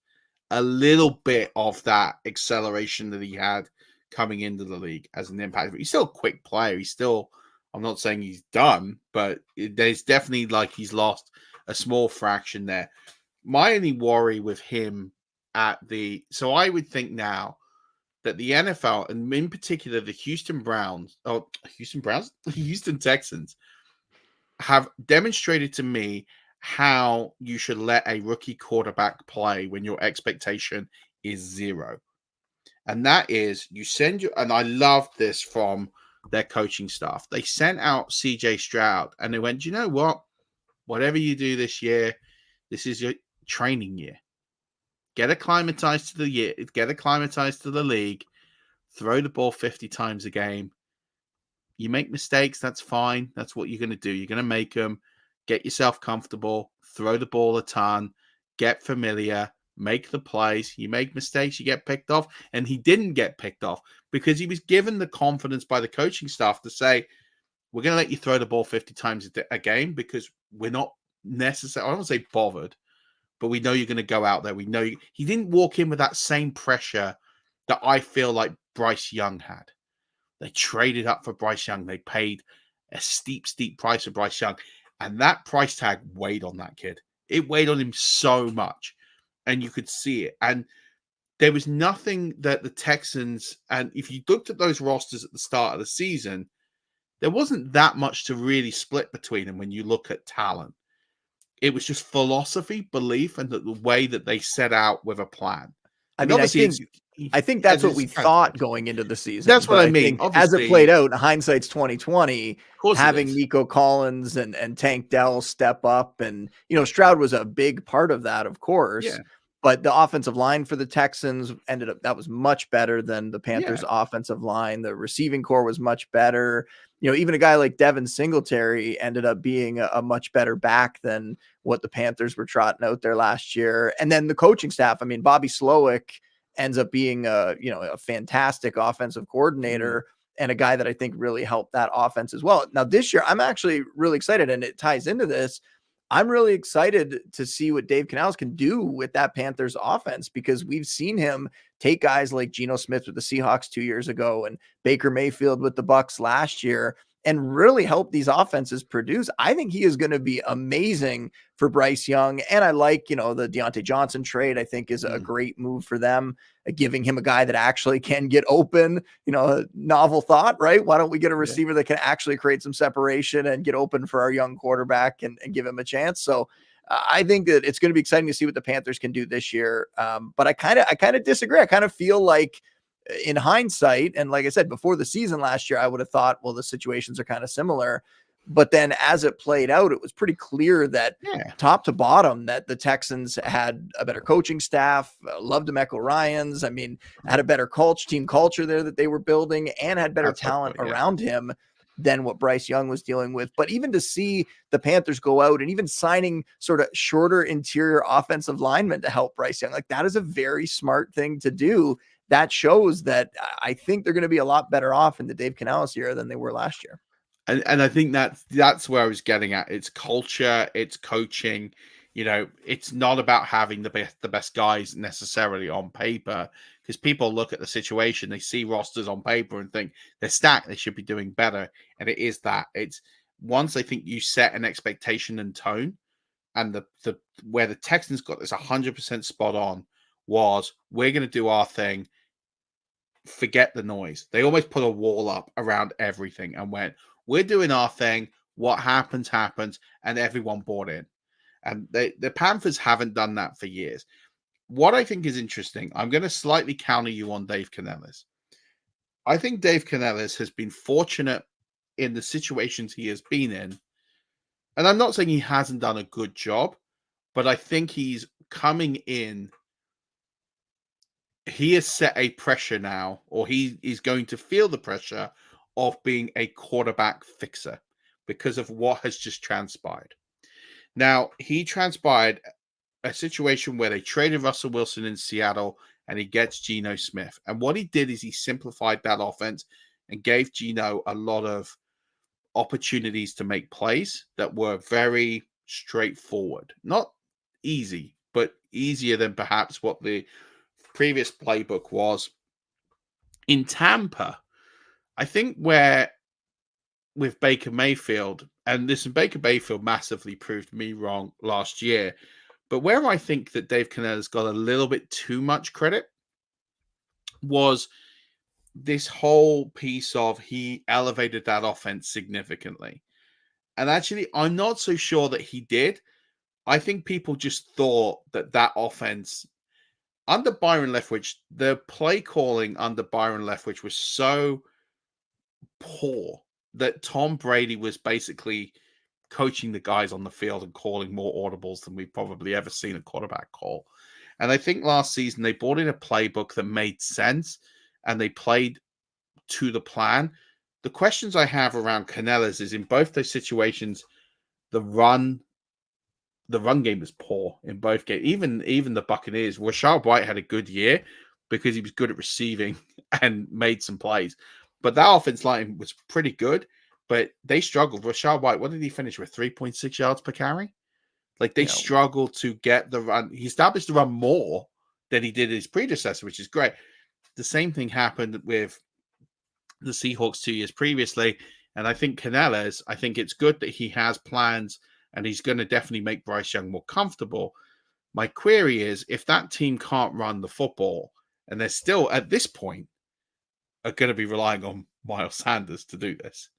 a little bit of that acceleration that he had coming into the league as an impact. He's still a quick player. I'm not saying he's done, but there's definitely like he's lost a small fraction there. My only worry with him so I would think now that the NFL, and in particular the Houston Texans, have demonstrated to me how you should let a rookie quarterback play when your expectation is 0. And that is, and I love this from their coaching staff. They sent out CJ Stroud and they went, you know what? Whatever you do this year, this is your training year. Get acclimatized to the league. Throw the ball 50 times a game. You make mistakes, that's fine. That's what you're going to do. You're going to make them. Get yourself comfortable. Throw the ball a ton. Get familiar. Make the plays. You make mistakes, you get picked off. And he didn't get picked off because he was given the confidence by the coaching staff to say, we're going to let you throw the ball 50 times a game because we're not necessarily, I don't want to say bothered, but we know you're going to go out there. We know he didn't walk in with that same pressure that I feel like Bryce Young had. They traded up for Bryce Young. They paid a steep price for Bryce Young. And that price tag weighed on that kid. It weighed on him so much. And you could see it. And there was nothing that the Texans, and if you looked at those rosters at the start of the season, there wasn't that much to really split between them when you look at talent. It was just philosophy, belief, and the way that they set out with a plan. I mean, I think that's what we thought going into the season. That's what I mean. As it played out, hindsight's 2020. Having Nico Collins and Tank Dell step up, and Stroud was a big part of that, of course. Yeah. But the offensive line for the Texans that was much better than the Panthers' offensive line. The receiving core was much better. Even a guy like Devin Singletary ended up being a much better back than what the Panthers were trotting out there last year. And then the coaching staff, I mean, Bobby Slowick ends up being a fantastic offensive coordinator and a guy that I think really helped that offense as well. Now this year, I'm actually really excited, and it ties into this. I'm really excited to see what Dave Canales can do with that Panthers offense, because we've seen him take guys like Geno Smith with the Seahawks 2 years ago and Baker Mayfield with the Bucs last year and really help these offenses produce. I think he is going to be amazing for Bryce Young. And I like, the Deontay Johnson trade, I think is a great move for them, giving him a guy that actually can get open, a novel thought, right? Why don't we get a receiver that can actually create some separation and get open for our young quarterback and give him a chance? So I think that it's going to be exciting to see what the Panthers can do this year. But I kind of disagree. I kind of feel like, in hindsight, and like I said, before the season last year, I would have thought, well, the situations are kind of similar. But then as it played out, it was pretty clear that top to bottom, that the Texans had a better coaching staff, loved DeMeco Ryans. I mean, had a better team culture there that they were building, and had better talent around him than what Bryce Young was dealing with. But even to see the Panthers go out and even signing sort of shorter interior offensive linemen to help Bryce Young, like that is a very smart thing to do. That shows that I think they're going to be a lot better off in the Dave Canales era than they were last year. And I think that's where I was getting at. It's culture, it's coaching. It's not about having the best guys necessarily on paper, because people look at the situation, they see rosters on paper and think they're stacked, they should be doing better. And it is that. It's once I think you set an expectation and tone, and the where the Texans got this 100% spot on was, we're going to do our thing. Forget the noise. They almost put a wall up around everything and went, we're doing our thing. What happens, and everyone bought in. And the Panthers haven't done that for years. What I think is interesting, I'm going to slightly counter you on Dave Canales. I think Dave Canales has been fortunate in the situations he has been in. And I'm not saying he hasn't done a good job, but I think he's coming in. He has set a pressure now, or he is going to feel the pressure of being a quarterback fixer because of what has just transpired. Now, he transpired a situation where they traded Russell Wilson in Seattle and he gets Geno Smith. And what he did is he simplified that offense and gave Geno a lot of opportunities to make plays that were very straightforward. Not easy, but easier than perhaps what the previous playbook was. In Tampa, I think where with Baker Mayfield, and Baker Mayfield massively proved me wrong last year, but where I think that Dave Canales got a little bit too much credit was this whole piece of he elevated that offense significantly. And actually, I'm not so sure that he did. I think people just thought that offense under Byron Leftwich, the play calling under Byron Leftwich was so poor that Tom Brady was basically coaching the guys on the field and calling more audibles than we've probably ever seen a quarterback call. And I think last season they brought in a playbook that made sense and they played to the plan. The questions I have around Canales is, in both those situations, the run game was poor in both games. Even the Buccaneers, Rashad White had a good year because he was good at receiving and made some plays. But that offense line was pretty good. but they struggled. Rashad White, what did he finish with? 3.6 yards per carry? Like they You know, struggled to get the run. He established the run more than he did his predecessor, which is great. The same thing happened with the Seahawks 2 years previously. And I think Canales, I think it's good that he has plans and he's going to definitely make Bryce Young more comfortable. My query is if that team can't run the football and they're still at this point are going to be relying on Miles Sanders to do this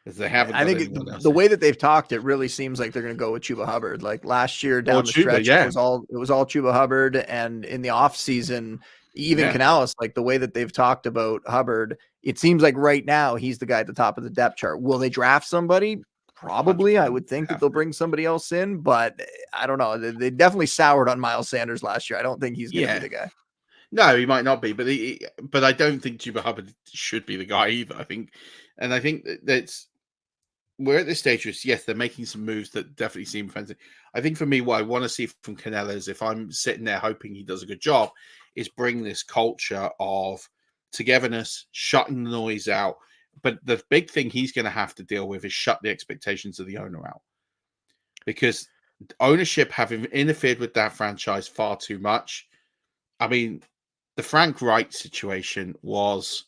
because they haven't I got think anyone else. the way that they've talked, it really seems like they're going to go with Chuba Hubbard. Like last year Or down the Chuba, stretch, yeah. it was all Chuba Hubbard, and in the off season, even Yeah. Canales, like the way that they've talked about Hubbard, it seems like right now he's the guy at the top of the depth chart. Will they draft somebody? Probably. I would think that they'll bring somebody else in, but I don't know. They definitely soured on Miles Sanders last year. I don't think he's going to be the guy. No, he might not be, but I don't think Chuba Hubbard should be the guy either. I think that's we're at this stage where yes, they're making some moves that definitely seem offensive. I think for me, what I want to see from Canales, if I'm sitting there hoping he does a good job, is bring this culture of togetherness, shutting the noise out. But the big thing he's going to have to deal with is shut the expectations of the owner out, because ownership have interfered with that franchise far too much. I mean, the Frank Wright situation was,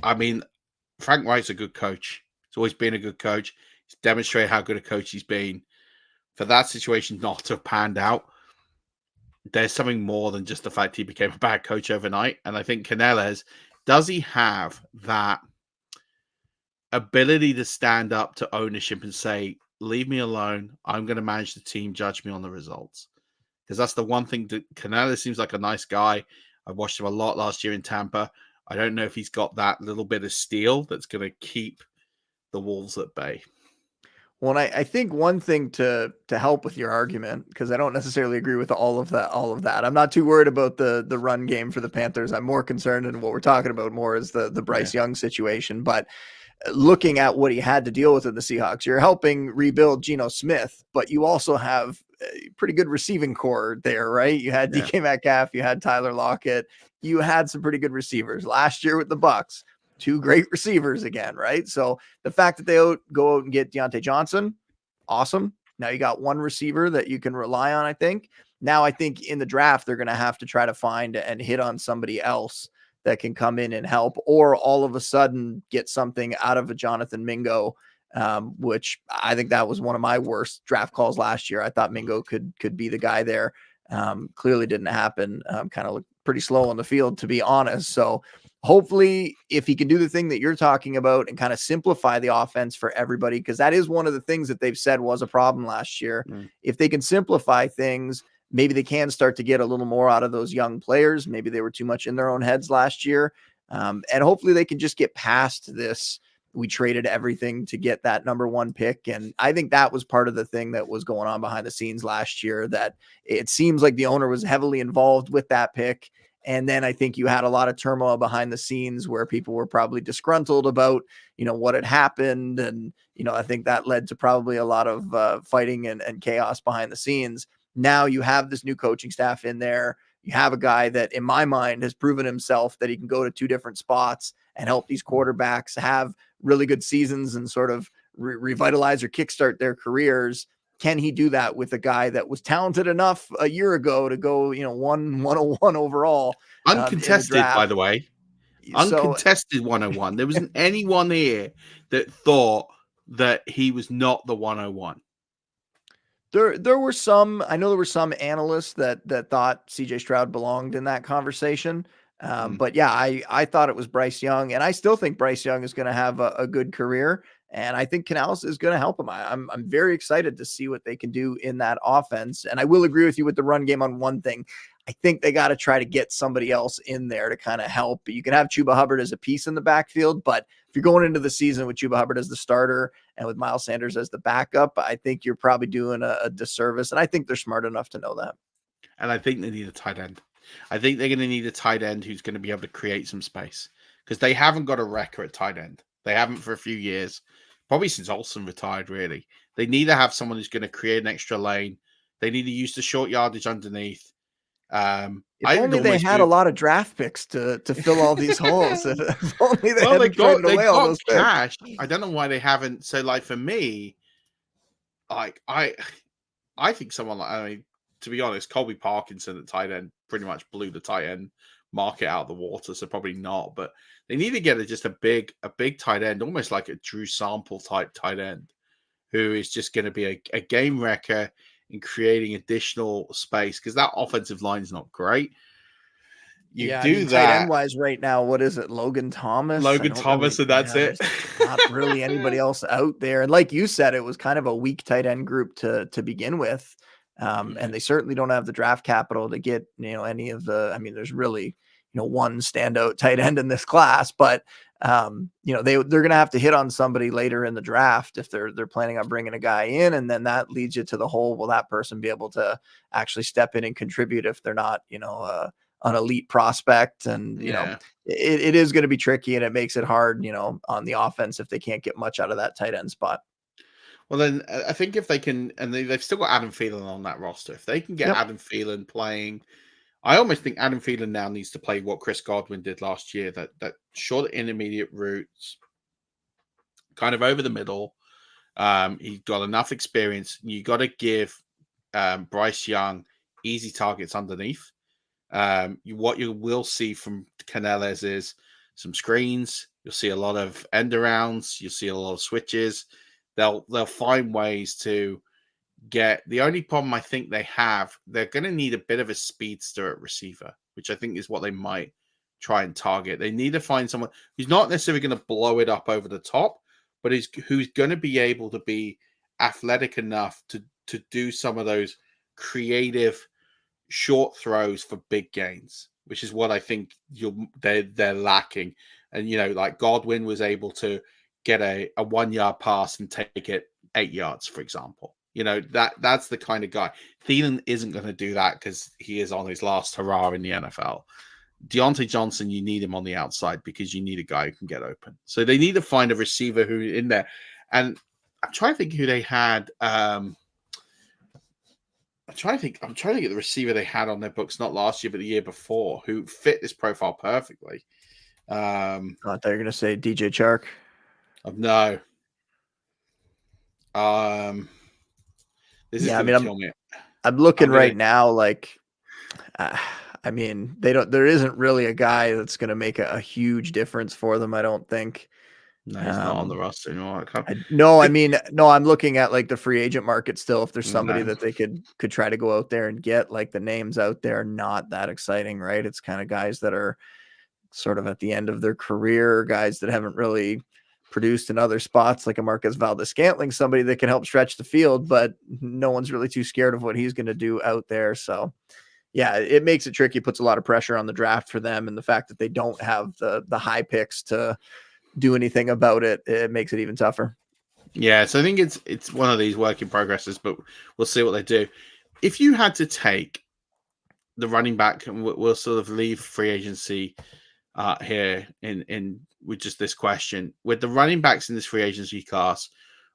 Frank Wright's a good coach. He's always been a good coach. He's demonstrated how good a coach he's been. For that situation not to have panned out, there's something more than just the fact he became a bad coach overnight. And I think Canales, does he have that ability to stand up to ownership and say, leave me alone. I'm going to manage the team. Judge me on the results. Because that's the one thing that Canales seems like a nice guy. I watched him a lot last year in Tampa. I don't know if he's got that little bit of steel that's going to keep the Wolves at bay. Well, I think one thing to help with your argument, because I don't necessarily agree with all of that. I'm not too worried about the run game for the Panthers. I'm more concerned, and what we're talking about more is the Bryce Young situation. But looking at what he had to deal with in the Seahawks, you're helping rebuild Geno Smith, but you also have a pretty good receiving core there, right? You had DK Metcalf, you had Tyler Lockett, you had some pretty good receivers last year with the Bucs. 2 great receivers again, right? So the fact that they go out and get Deontay Johnson, awesome. Now you got one receiver that you can rely on, I think. Now I think in the draft, they're going to have to try to find and hit on somebody else that can come in and help, or all of a sudden get something out of a Jonathan Mingo, which I think that was one of my worst draft calls last year. I thought Mingo could be the guy there. Clearly didn't happen. Kind of looked pretty slow on the field, to be honest. So hopefully if he can do the thing that you're talking about and kind of simplify the offense for everybody, because that is one of the things that they've said was a problem last year. If they can simplify things, maybe they can start to get a little more out of those young players. Maybe they were too much in their own heads last year. And hopefully they can just get past this. We traded everything to get that number 1 pick. And I think that was part of the thing that was going on behind the scenes last year, that it seems like the owner was heavily involved with that pick. And then I think you had a lot of turmoil behind the scenes where people were probably disgruntled about, what had happened. And, I think that led to probably a lot of fighting and chaos behind the scenes. Now you have this new coaching staff in there. You have a guy that, in my mind, has proven himself that he can go to 2 different spots and help these quarterbacks have really good seasons and sort of revitalize or kickstart their careers. Can he do that with a guy that was talented enough a year ago to go, 101 overall? Uncontested, by the way. Uncontested 101. There wasn't anyone here that thought that he was not the 101. There were some, I know there were some analysts that thought CJ Stroud belonged in that conversation. But yeah, I thought it was Bryce Young, and I still think Bryce Young is going to have a good career. And I think Canales is going to help him. I'm very excited to see what they can do in that offense. And I will agree with you with the run game on one thing. I think they got to try to get somebody else in there to kind of help. You can have Chuba Hubbard as a piece in the backfield, but if you're going into the season with Chuba Hubbard as the starter and with Miles Sanders as the backup, I think you're probably doing a disservice. And I think they're smart enough to know that. And I think they need a tight end. I think they're going to need a tight end who's going to be able to create some space, because they haven't got a wrecker at tight end. They haven't for a few years, probably since Olsen retired, really. They need to have someone who's going to create an extra lane. They need to use the short yardage underneath. If only they had a lot of draft picks to fill all these holes. If only they hadn't traded away all those cash. picks. I don't know why they haven't. So, like for me, like I think someone like, I mean, to be honest, Colby Parkinson at tight end pretty much blew the tight end market out of the water. So probably not. But they need to get just a big tight end, almost like a Drew Sample type tight end, who is just going to be a game wrecker in creating additional space, because that offensive line is not great. Tight end wise right now, what is it? Logan Thomas, and that's it. Not really anybody else out there. And like you said, it was kind of a weak tight end group to begin with. And they certainly don't have the draft capital to get, any of the, I mean, there's really, one standout tight end in this class, but they're going to have to hit on somebody later in the draft if they're planning on bringing a guy in. And then that leads you to the whole, will that person be able to actually step in and contribute if they're not, an elite prospect? And it is going to be tricky, and it makes it hard on the offense if they can't get much out of that tight end spot. Well, then I think if they can, and they've still got Adam Thielen on that roster, if they can get Adam Thielen playing, I almost think Adam Thielen now needs to play what Chris Godwin did last year, that short intermediate routes, kind of over the middle. He's got enough experience. You got to give Bryce Young easy targets underneath. What you will see from Canales is some screens. You'll see a lot of end arounds. You'll see a lot of switches. They'll find ways to get. The only problem I think they have, they're going to need a bit of a speedster at receiver, which I think is what they might try and target. They need to find someone who's not necessarily going to blow it up over the top, but who's going to be able to be athletic enough to do some of those creative short throws for big gains, which is what I think they're lacking. And like Godwin was able to get a 1 yard pass and take it 8 yards, for example. That's the kind of guy. Thielen isn't going to do that because he is on his last hurrah in the NFL. Deontay Johnson, you need him on the outside because you need a guy who can get open. So they need to find a receiver who in there. And I'm trying to think who they had. I'm trying to think of the receiver they had on their books, not last year, but the year before, who fit this profile perfectly. I thought they were going to say DJ Chark. No. This is going to kill me. I'm looking right now, like, I mean, there isn't really a guy that's going to make a huge difference for them, I don't think. No, he's not on the roster anymore. I'm looking at like the free agent market still. If there's somebody that they could try to go out there and get, like the names out there, not that exciting, right? It's kind of guys that are sort of at the end of their career, guys that haven't really produced in other spots, like a Marquez Valdes-Scantling, somebody that can help stretch the field, but no one's really too scared of what he's going to do out there. So yeah, it makes it tricky, puts a lot of pressure on the draft for them. And the fact that they don't have the high picks to do anything about it, it makes it even tougher. Yeah, so I think it's one of these work in progresses, but we'll see what they do. If you had to take the running back, and we'll sort of leave free agency here in with just this question, with the running backs in this free agency class,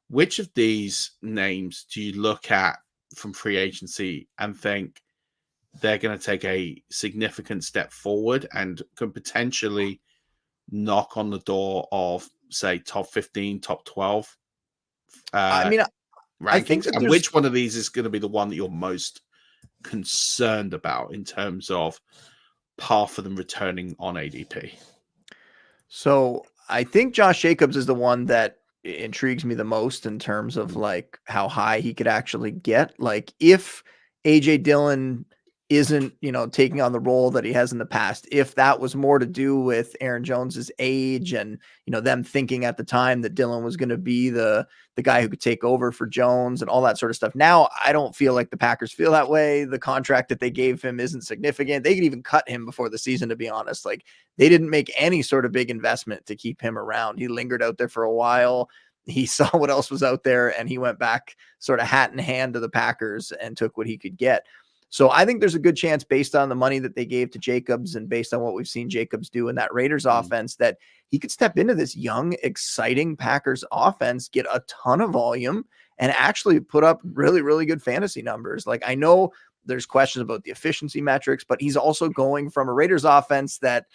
which of these names do you look at from free agency and think they're going to take a significant step forward and can potentially knock on the door of, say, top 15, top 12 rankings? I think and which one of these is going to be the one that you're most concerned about in terms of path for them returning on ADP? So I think Josh Jacobs is the one that intrigues me the most in terms of like how high he could actually get. Like if AJ Dillon isn't, taking on the role that he has in the past, if that was more to do with Aaron Jones's age and, them thinking at the time that Dillon was going to be the guy who could take over for Jones and all that sort of stuff. Now, I don't feel like the Packers feel that way. The contract that they gave him isn't significant. They could even cut him before the season, to be honest. Like they didn't make any sort of big investment to keep him around. He lingered out there for a while. He saw what else was out there and he went back sort of hat in hand to the Packers and took what he could get. So I think there's a good chance, based on the money that they gave to Jacobs and based on what we've seen Jacobs do in that Raiders offense, that he could step into this young, exciting Packers offense, get a ton of volume, and actually put up really, really good fantasy numbers. Like I know There's questions about the efficiency metrics, but he's also going from a Raiders offense that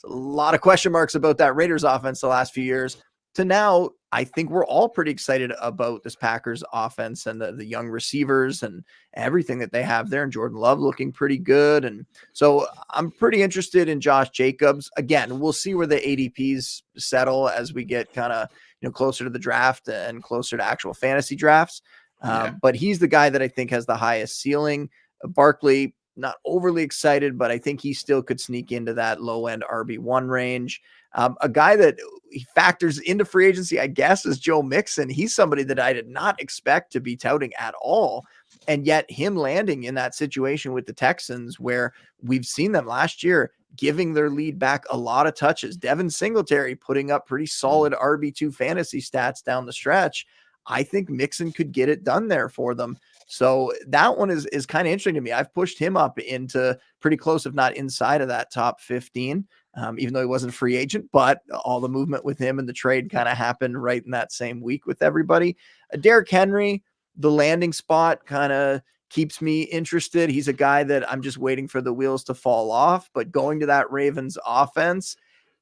a lot of question marks about that Raiders offense the last few years to now. I think we're all pretty excited about this Packers offense and the young receivers and everything that they have there, and Jordan Love looking pretty good. And so I'm pretty interested in Josh Jacobs. Again, we'll see where the ADPs settle as we get kind of, closer to the draft and closer to actual fantasy drafts. But he's the guy that I think has the highest ceiling. Barkley, not overly excited, but I think he still could sneak into that low end RB1 range. A guy that he factors into free agency, I guess, is Joe Mixon. He's somebody that I did not expect to be touting at all. And yet him landing in that situation with the Texans, where we've seen them last year giving their lead back a lot of touches. Devin Singletary putting up pretty solid RB2 fantasy stats down the stretch. I think Mixon could get it done there for them. So that one is kind of interesting to me. I've pushed him up into pretty close, if not inside of that top 15, even though he wasn't a free agent, but all the movement with him and the trade kind of happened right in that same week with everybody. Derrick Henry, the landing spot kind of keeps me interested. He's a guy that I'm just waiting for the wheels to fall off, but going to that Ravens offense,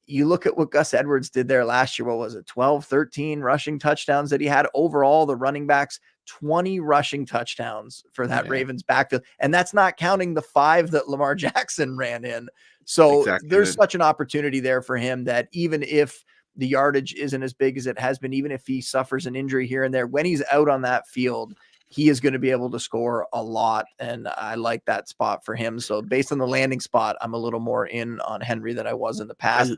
you look at what Gus Edwards did there last year. What was it? 12, 13 rushing touchdowns that he had overall. The running backs, 20 rushing touchdowns for that Ravens backfield. And that's not counting the 5 that Lamar Jackson ran in. So there's such an opportunity there for him that even if the yardage isn't as big as it has been, even if he suffers an injury here and there, when he's out on that field, he is going to be able to score a lot. And I like that spot for him. So based on the landing spot, I'm a little more in on Henry than I was in the past.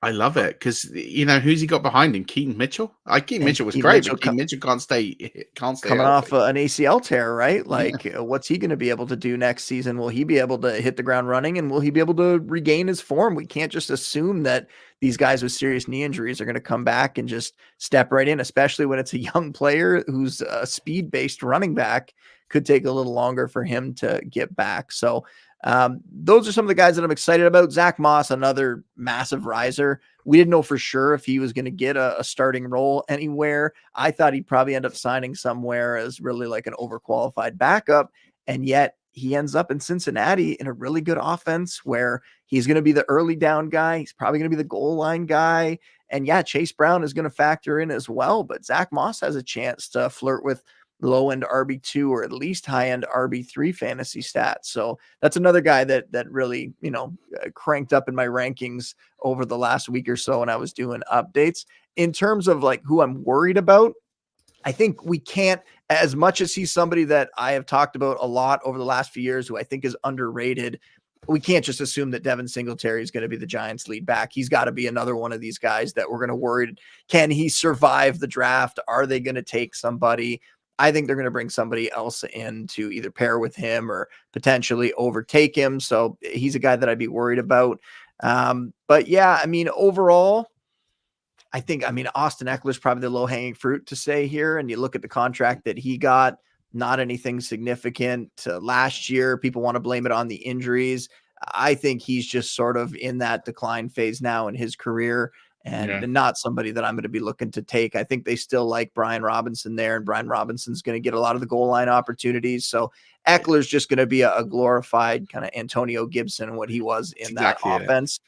I love it because who's he got behind him? Keaton Mitchell. Keaton Mitchell was great, but Keaton Mitchell can't stay coming off an ACL tear, right? What's he going to be able to do next season? Will he be able to hit the ground running, and will he be able to regain his form? We can't just assume that these guys with serious knee injuries are going to come back and just step right in, especially when it's a young player who's a speed-based running back. Could take a little longer for him to get back. So those are some of the guys that I'm excited about. Zach Moss, another massive riser. We didn't know for sure if he was going to get a starting role anywhere. I thought he'd probably end up signing somewhere as really like an overqualified backup. And yet he ends up in Cincinnati in a really good offense where he's going to be the early down guy. He's probably going to be the goal line guy. And Chase Brown is going to factor in as well. But Zach Moss has a chance to flirt with low-end RB2 or at least high-end RB3 fantasy stats. So that's another guy that really, cranked up in my rankings over the last week or so when I was doing updates. In terms of like who I'm worried about, I think we can't, as much as he's somebody that I have talked about a lot over the last few years, who I think is underrated, we can't just assume that Devin Singletary is going to be the Giants lead back. He's got to be another one of these guys that we're going to worry. Can he survive the draft? Are they going to take somebody? I think they're going to bring somebody else in to either pair with him or potentially overtake him. So he's a guy that I'd be worried about. But overall, I think, Austin Eckler's probably the low-hanging fruit to say here. And you look at the contract that he got, not anything significant. Last year, people want to blame it on the injuries. I think he's just sort of in that decline phase now in his career. And not somebody that I'm going to be looking to take. I think they still like Brian Robinson there, and Brian Robinson's going to get a lot of the goal line opportunities. So Eckler's just going to be a glorified kind of Antonio Gibson, what he was in that offense.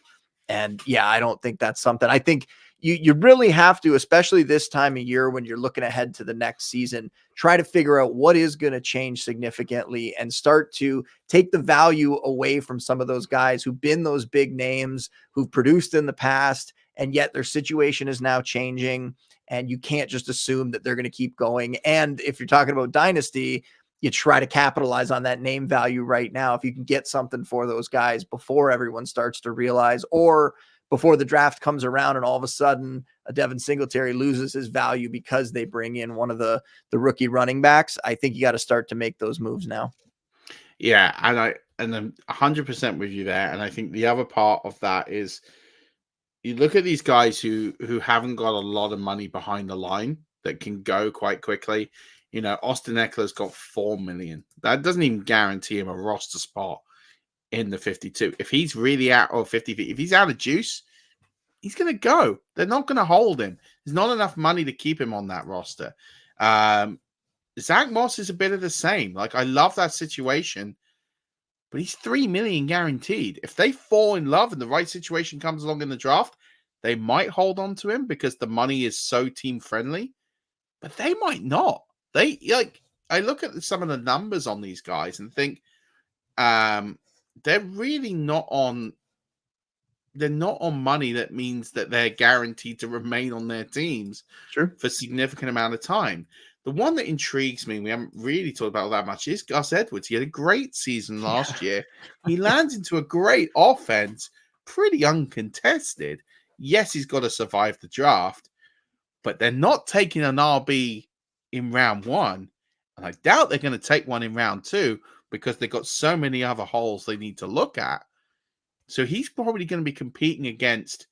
And I don't think that's something. I think you really have to, especially this time of year when you're looking ahead to the next season, try to figure out what is going to change significantly and start to take the value away from some of those guys who've been those big names, who've produced in the past, and yet their situation is now changing, and you can't just assume that they're going to keep going. And if you're talking about dynasty, you try to capitalize on that name value right now. If you can get something for those guys before everyone starts to realize, or before the draft comes around and all of a sudden a Devin Singletary loses his value because they bring in one of the rookie running backs, I think you got to start to make those moves now. Yeah. And I'm 100% with you there. And I think the other part of that is, you look at these guys who haven't got a lot of money behind the line that can go quite quickly. Austin Eckler's got $4 million. That doesn't even guarantee him a roster spot in the 52. If he's really out of 50 feet, if he's out of juice, he's going to go. They're not going to hold him. There's not enough money to keep him on that roster. Zach Moss is a bit of the same. Like, I love that situation, but he's $3 million guaranteed. If they fall in love and the right situation comes along in the draft, they might hold on to him because the money is so team friendly, but they might not. They like, I look at some of the numbers on these guys and think, they're really not on. They're not on money that means that they're guaranteed to remain on their teams for a significant amount of time. The one that intrigues me, we haven't really talked about that much, is Gus Edwards. He had a great season last year. He lands into a great offense, pretty uncontested. Yes, he's got to survive the draft, but they're not taking an RB in round 1. And I doubt they're going to take one in round 2 because they've got so many other holes they need to look at. So he's probably going to be competing against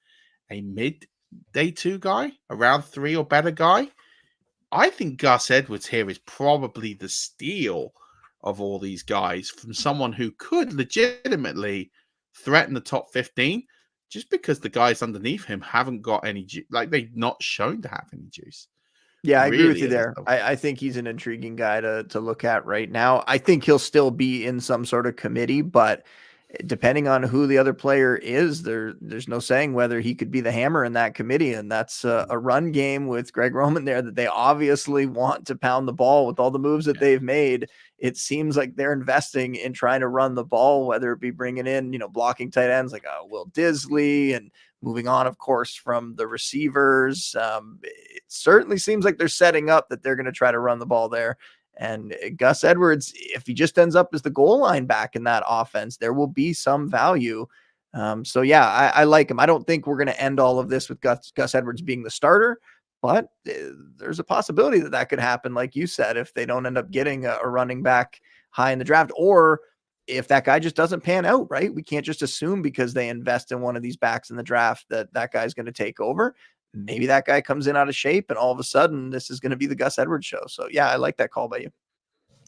a mid-day 2 guy, a round 3 or better guy. I think Gus Edwards here is probably the steal of all these guys from someone who could legitimately threaten the top 15 just because the guys underneath him haven't got any like they've not shown to have any juice. Yeah, I agree with you there. I think he's an intriguing guy to look at right now. I think he'll still be in some sort of committee, but depending on who the other player is, there's no saying whether he could be the hammer in that committee. And that's a run game with Greg Roman there that they obviously want to pound the ball with all the moves that they've made. It seems like they're investing in trying to run the ball, whether it be bringing in, blocking tight ends like Will Disley and moving on, of course, from the receivers. It certainly seems like they're setting up that they're going to try to run the ball there. And Gus Edwards, if he just ends up as the goal line back in that offense, there will be some value. So yeah, I like him. I don't think we're going to end all of this with Gus Edwards being the starter, but there's a possibility that could happen. Like you said, if they don't end up getting a running back high in the draft, or if that guy just doesn't pan out, right? We can't just assume because they invest in one of these backs in the draft that guy's going to take over. Maybe that guy comes in out of shape and all of a sudden this is going to be the Gus Edwards show. So yeah, I like that call by you.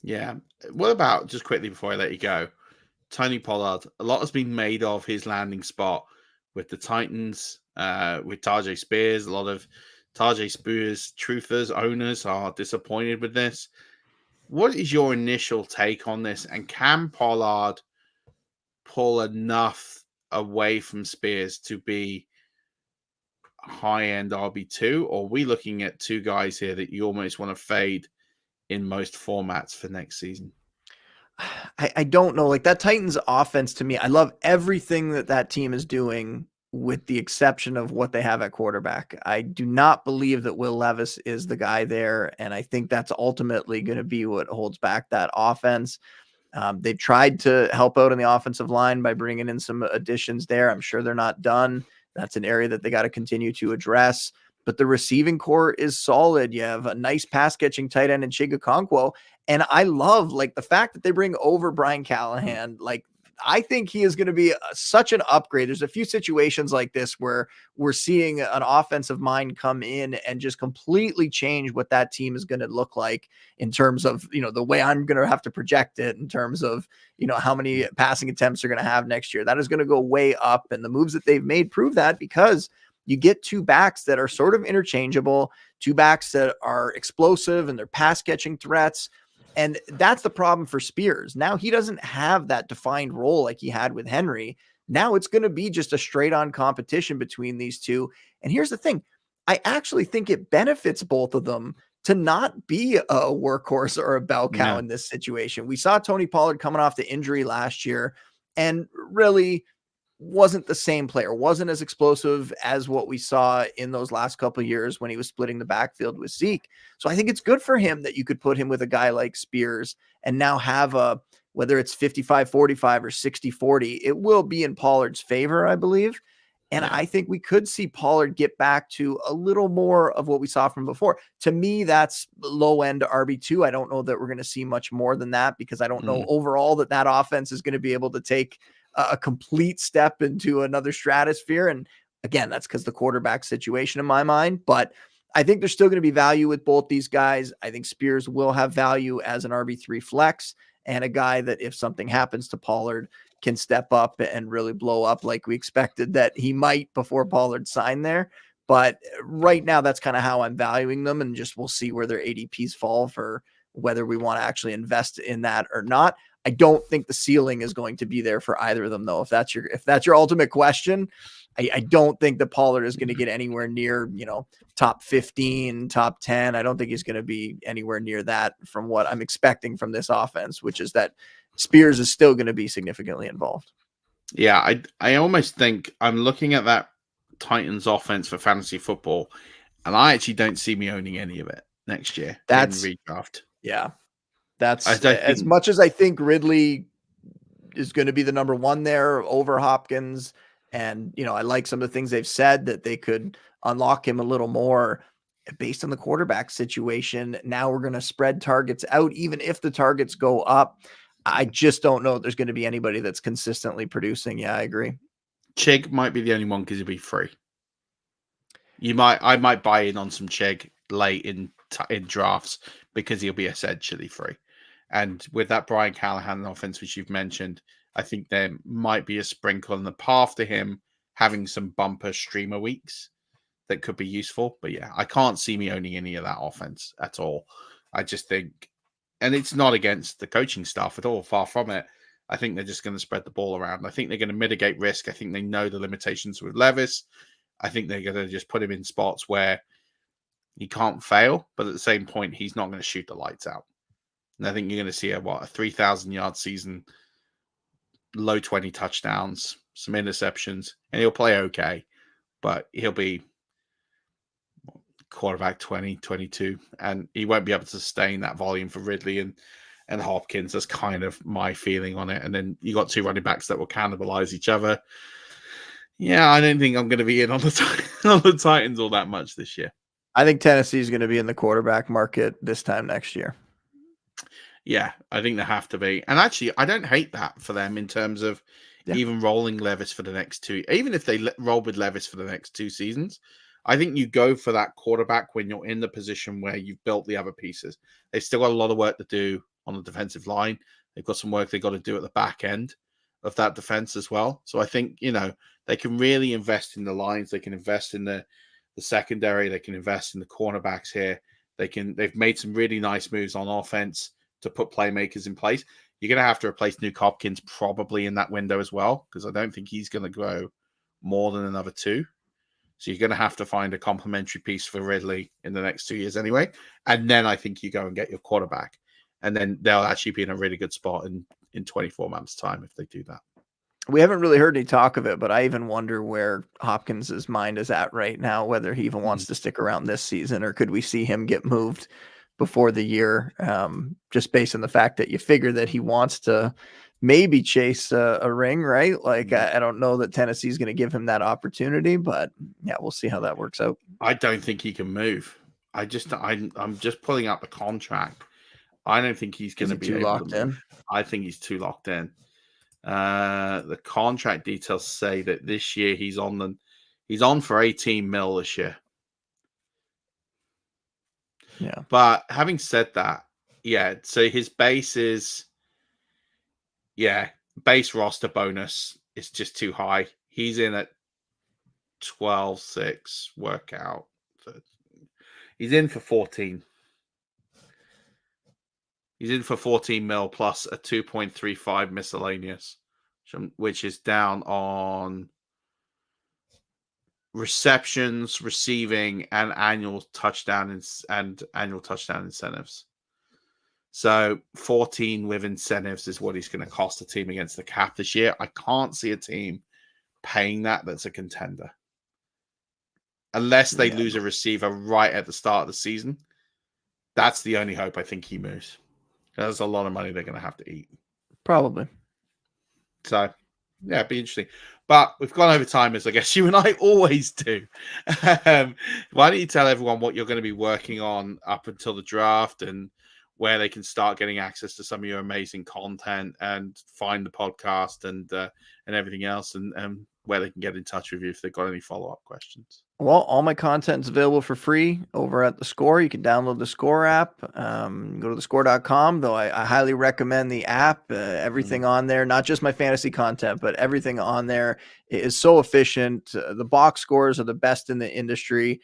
Yeah. What about, just quickly before I let you go, Tony Pollard? A lot has been made of his landing spot with the Titans, with Tajay Spears. A lot of Tajay Spears truthers, owners are disappointed with this. What is your initial take on this? And can Pollard pull enough away from Spears to be high-end RB2, or are we looking at two guys here that you almost want to fade in most formats for next season? I don't know. Like, that Titans offense, to me, I love everything that team is doing with the exception of what they have at quarterback. I do not believe that Will Levis is the guy there, and I think that's ultimately going to be what holds back that offense. They've tried to help out on the offensive line by bringing in some additions there. I'm sure they're not done. That's an area that they got to continue to address. But the receiving core is solid. You have a nice pass catching tight end in Chig Okonkwo. And I love like the fact that they bring over Brian Callahan. Like, I think he is going to be such an upgrade. There's a few situations like this where we're seeing an offensive mind come in and just completely change what that team is going to look like in terms of, the way I'm going to have to project it in terms of, how many passing attempts they're going to have next year. That is going to go way up. And the moves that they've made prove that, because you get two backs that are sort of interchangeable, two backs that are explosive and they're pass catching threats. And that's the problem for Spears. Now he doesn't have that defined role like he had with Henry. Now it's going to be just a straight on competition between these two. And here's the thing. I actually think it benefits both of them to not be a workhorse or a bell cow in this situation. We saw Tony Pollard coming off the injury last year and really wasn't the same player, wasn't as explosive as what we saw in those last couple of years when he was splitting the backfield with Zeke. So I think it's good for him that you could put him with a guy like Spears and now have whether it's 55-45 or 60-40, it will be in Pollard's favor, I believe. And I think we could see Pollard get back to a little more of what we saw from before. To me, that's low end RB2. I don't know that we're going to see much more than that, because I don't know overall that offense is going to be able to take a complete step into another stratosphere. And again, that's because the quarterback situation in my mind, but I think there's still going to be value with both these guys. I think Spears will have value as an RB3 flex and a guy that if something happens to Pollard can step up and really blow up like we expected that he might before Pollard signed there. But right now, that's kind of how I'm valuing them, and just we'll see where their ADPs fall for whether we want to actually invest in that or not. I don't think the ceiling is going to be there for either of them, though. If that's your ultimate question, I don't think that Pollard is going to get anywhere near, top 15, top 10. I don't think he's going to be anywhere near that from what I'm expecting from this offense, which is that Spears is still going to be significantly involved. Yeah, I almost think I'm looking at that Titans offense for fantasy football, and I actually don't see me owning any of it next year in redraft. Yeah. That's as much as I think Ridley is going to be the number one there over Hopkins. And, I like some of the things they've said that they could unlock him a little more based on the quarterback situation. Now we're going to spread targets out, even if the targets go up. I just don't know if there's going to be anybody that's consistently producing. Yeah, I agree. Chig might be the only one because he'll be free. I might buy in on some Chig late in drafts because he'll be essentially free. And with that Brian Callahan offense, which you've mentioned, I think there might be a sprinkle on the path to him having some bumper streamer weeks that could be useful. But yeah, I can't see me owning any of that offense at all. I just think, and it's not against the coaching staff at all, far from it. I think they're just going to spread the ball around. I think they're going to mitigate risk. I think they know the limitations with Levis. I think they're going to just put him in spots where he can't fail, but at the same point, he's not going to shoot the lights out. And I think you're going to see a 3,000-yard season, low 20 touchdowns, some interceptions, and he'll play okay, but he'll be quarterback 20, 22, and he won't be able to sustain that volume for Ridley and Hopkins. That's kind of my feeling on it. And then you got two running backs that will cannibalize each other. Yeah, I don't think I'm going to be in on the Titans all that much this year. I think Tennessee is going to be in the quarterback market this time next year. Yeah, I think they have to be. And actually, I don't hate that for them in terms of even rolling Levis for the next two. Even if they roll with Levis for the next 2 seasons, I think you go for that quarterback when you're in the position where you've built the other pieces. They've still got a lot of work to do on the defensive line. They've got some work they've got to do at the back end of that defense as well. So I think, they can really invest in the lines. They can invest in the secondary. They can invest in the cornerbacks here. They've made some really nice moves on offense to put playmakers in place. You're going to have to replace Nuke Hopkins probably in that window as well, because I don't think he's going to grow more than another 2. So you're going to have to find a complementary piece for Ridley in the next 2 years anyway. And then I think you go and get your quarterback. And then they'll actually be in a really good spot in 24 months' time if they do that. We haven't really heard any talk of it, but I even wonder where Hopkins' mind is at right now, whether he even wants to stick around this season, or could we see him get moved before the year, just based on the fact that you figure that he wants to maybe chase a ring, right? Like, I don't know that Tennessee's going to give him that opportunity, but yeah, we'll see how that works out. I don't think he can move. I'm just pulling out the contract. I don't think he's going to be too locked in. I think he's too locked in. The contract details say that this year he's on for 18 mil this year. Yeah. But having said that, so his base is, base roster bonus is just too high. He's in at 12.6 workout. He's in for 14. He's in for 14 mil plus a 2.35 miscellaneous, which is down on receptions, receiving, and annual touchdown incentives. So 14 with incentives is what he's going to cost the team against the cap this year. I can't see a team paying that's a contender. Unless they lose a receiver right at the start of the season. That's the only hope I think he moves. There's a lot of money they're going to have to eat. Probably. So, it'd be interesting. But we've gone over time, as I guess you and I always do. Why don't you tell everyone what you're going to be working on up until the draft and where they can start getting access to some of your amazing content and find the podcast and everything else, and where they can get in touch with you if they've got any follow-up questions. Well, all my content is available for free over at The Score. You can download the Score app. Go to thescore.com, though I highly recommend the app. Everything on there, not just my fantasy content, but everything on there is so efficient. The box scores are the best in the industry.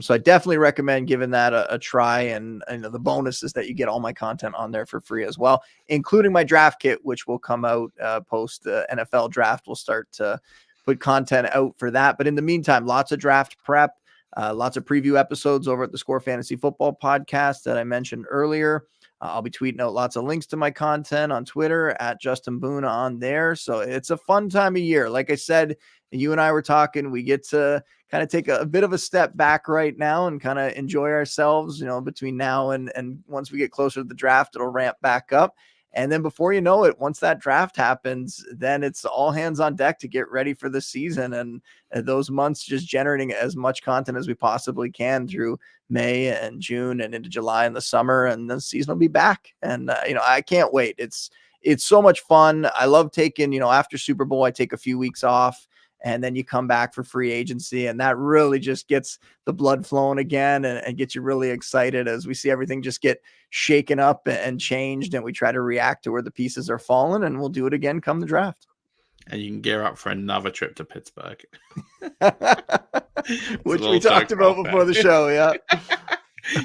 So I definitely recommend giving that a try. And the bonus is that you get all my content on there for free as well, including my draft kit, which will come out post the NFL draft. We'll start to put content out for that. But in the meantime, lots of draft prep, lots of preview episodes over at the Score Fantasy Football podcast that I mentioned earlier. I'll be tweeting out lots of links to my content on Twitter at Justin Boone on there. So it's a fun time of year. Like I said, you and I were talking, we get to kind of take a bit of a step back right now and kind of enjoy ourselves, between now and once we get closer to the draft, it'll ramp back up. And then before you know it, once that draft happens, then it's all hands on deck to get ready for the season. And those months just generating as much content as we possibly can through May and June and into July in the summer. And the season will be back. And, I can't wait. It's so much fun. I love taking, after Super Bowl, I take a few weeks off. And then you come back for free agency, and that really just gets the blood flowing again and gets you really excited as we see everything just get shaken up and changed, and we try to react to where the pieces are falling, and we'll do it again come the draft. And you can gear up for another trip to Pittsburgh. Which we talked about before the show, yeah.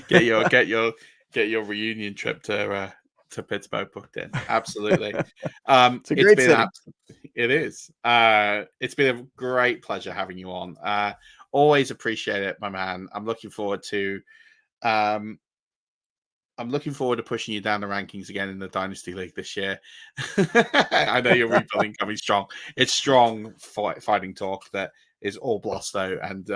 get your reunion trip to Pittsburgh booked in. Absolutely. It's a great city. It is. It's been a great pleasure having you on. Always appreciate it, my man. I'm looking forward to pushing you down the rankings again in the Dynasty League this year. I know your rebuilding coming strong. It's strong fighting talk that is all bluster and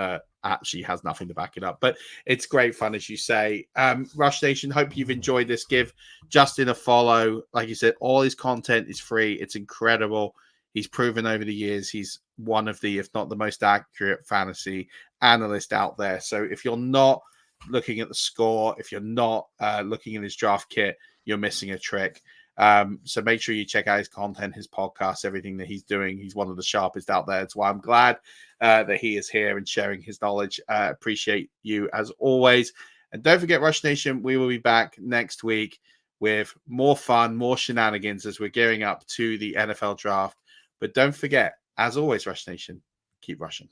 actually has nothing to back it up. But it's great fun, as you say. Rush Nation, hope you've enjoyed this. Give Justin a follow. Like you said, all his content is free. It's incredible. He's proven over the years he's one of the, if not the most accurate fantasy analyst out there. So if you're not looking at the score, if you're not looking at his draft kit, you're missing a trick. So make sure you check out his content, his podcast, everything that he's doing. He's one of the sharpest out there. That's why I'm glad that he is here and sharing his knowledge. Appreciate you as always. And don't forget, Rush Nation, we will be back next week with more fun, more shenanigans as we're gearing up to the NFL draft. But don't forget, as always, Rush Nation, keep rushing.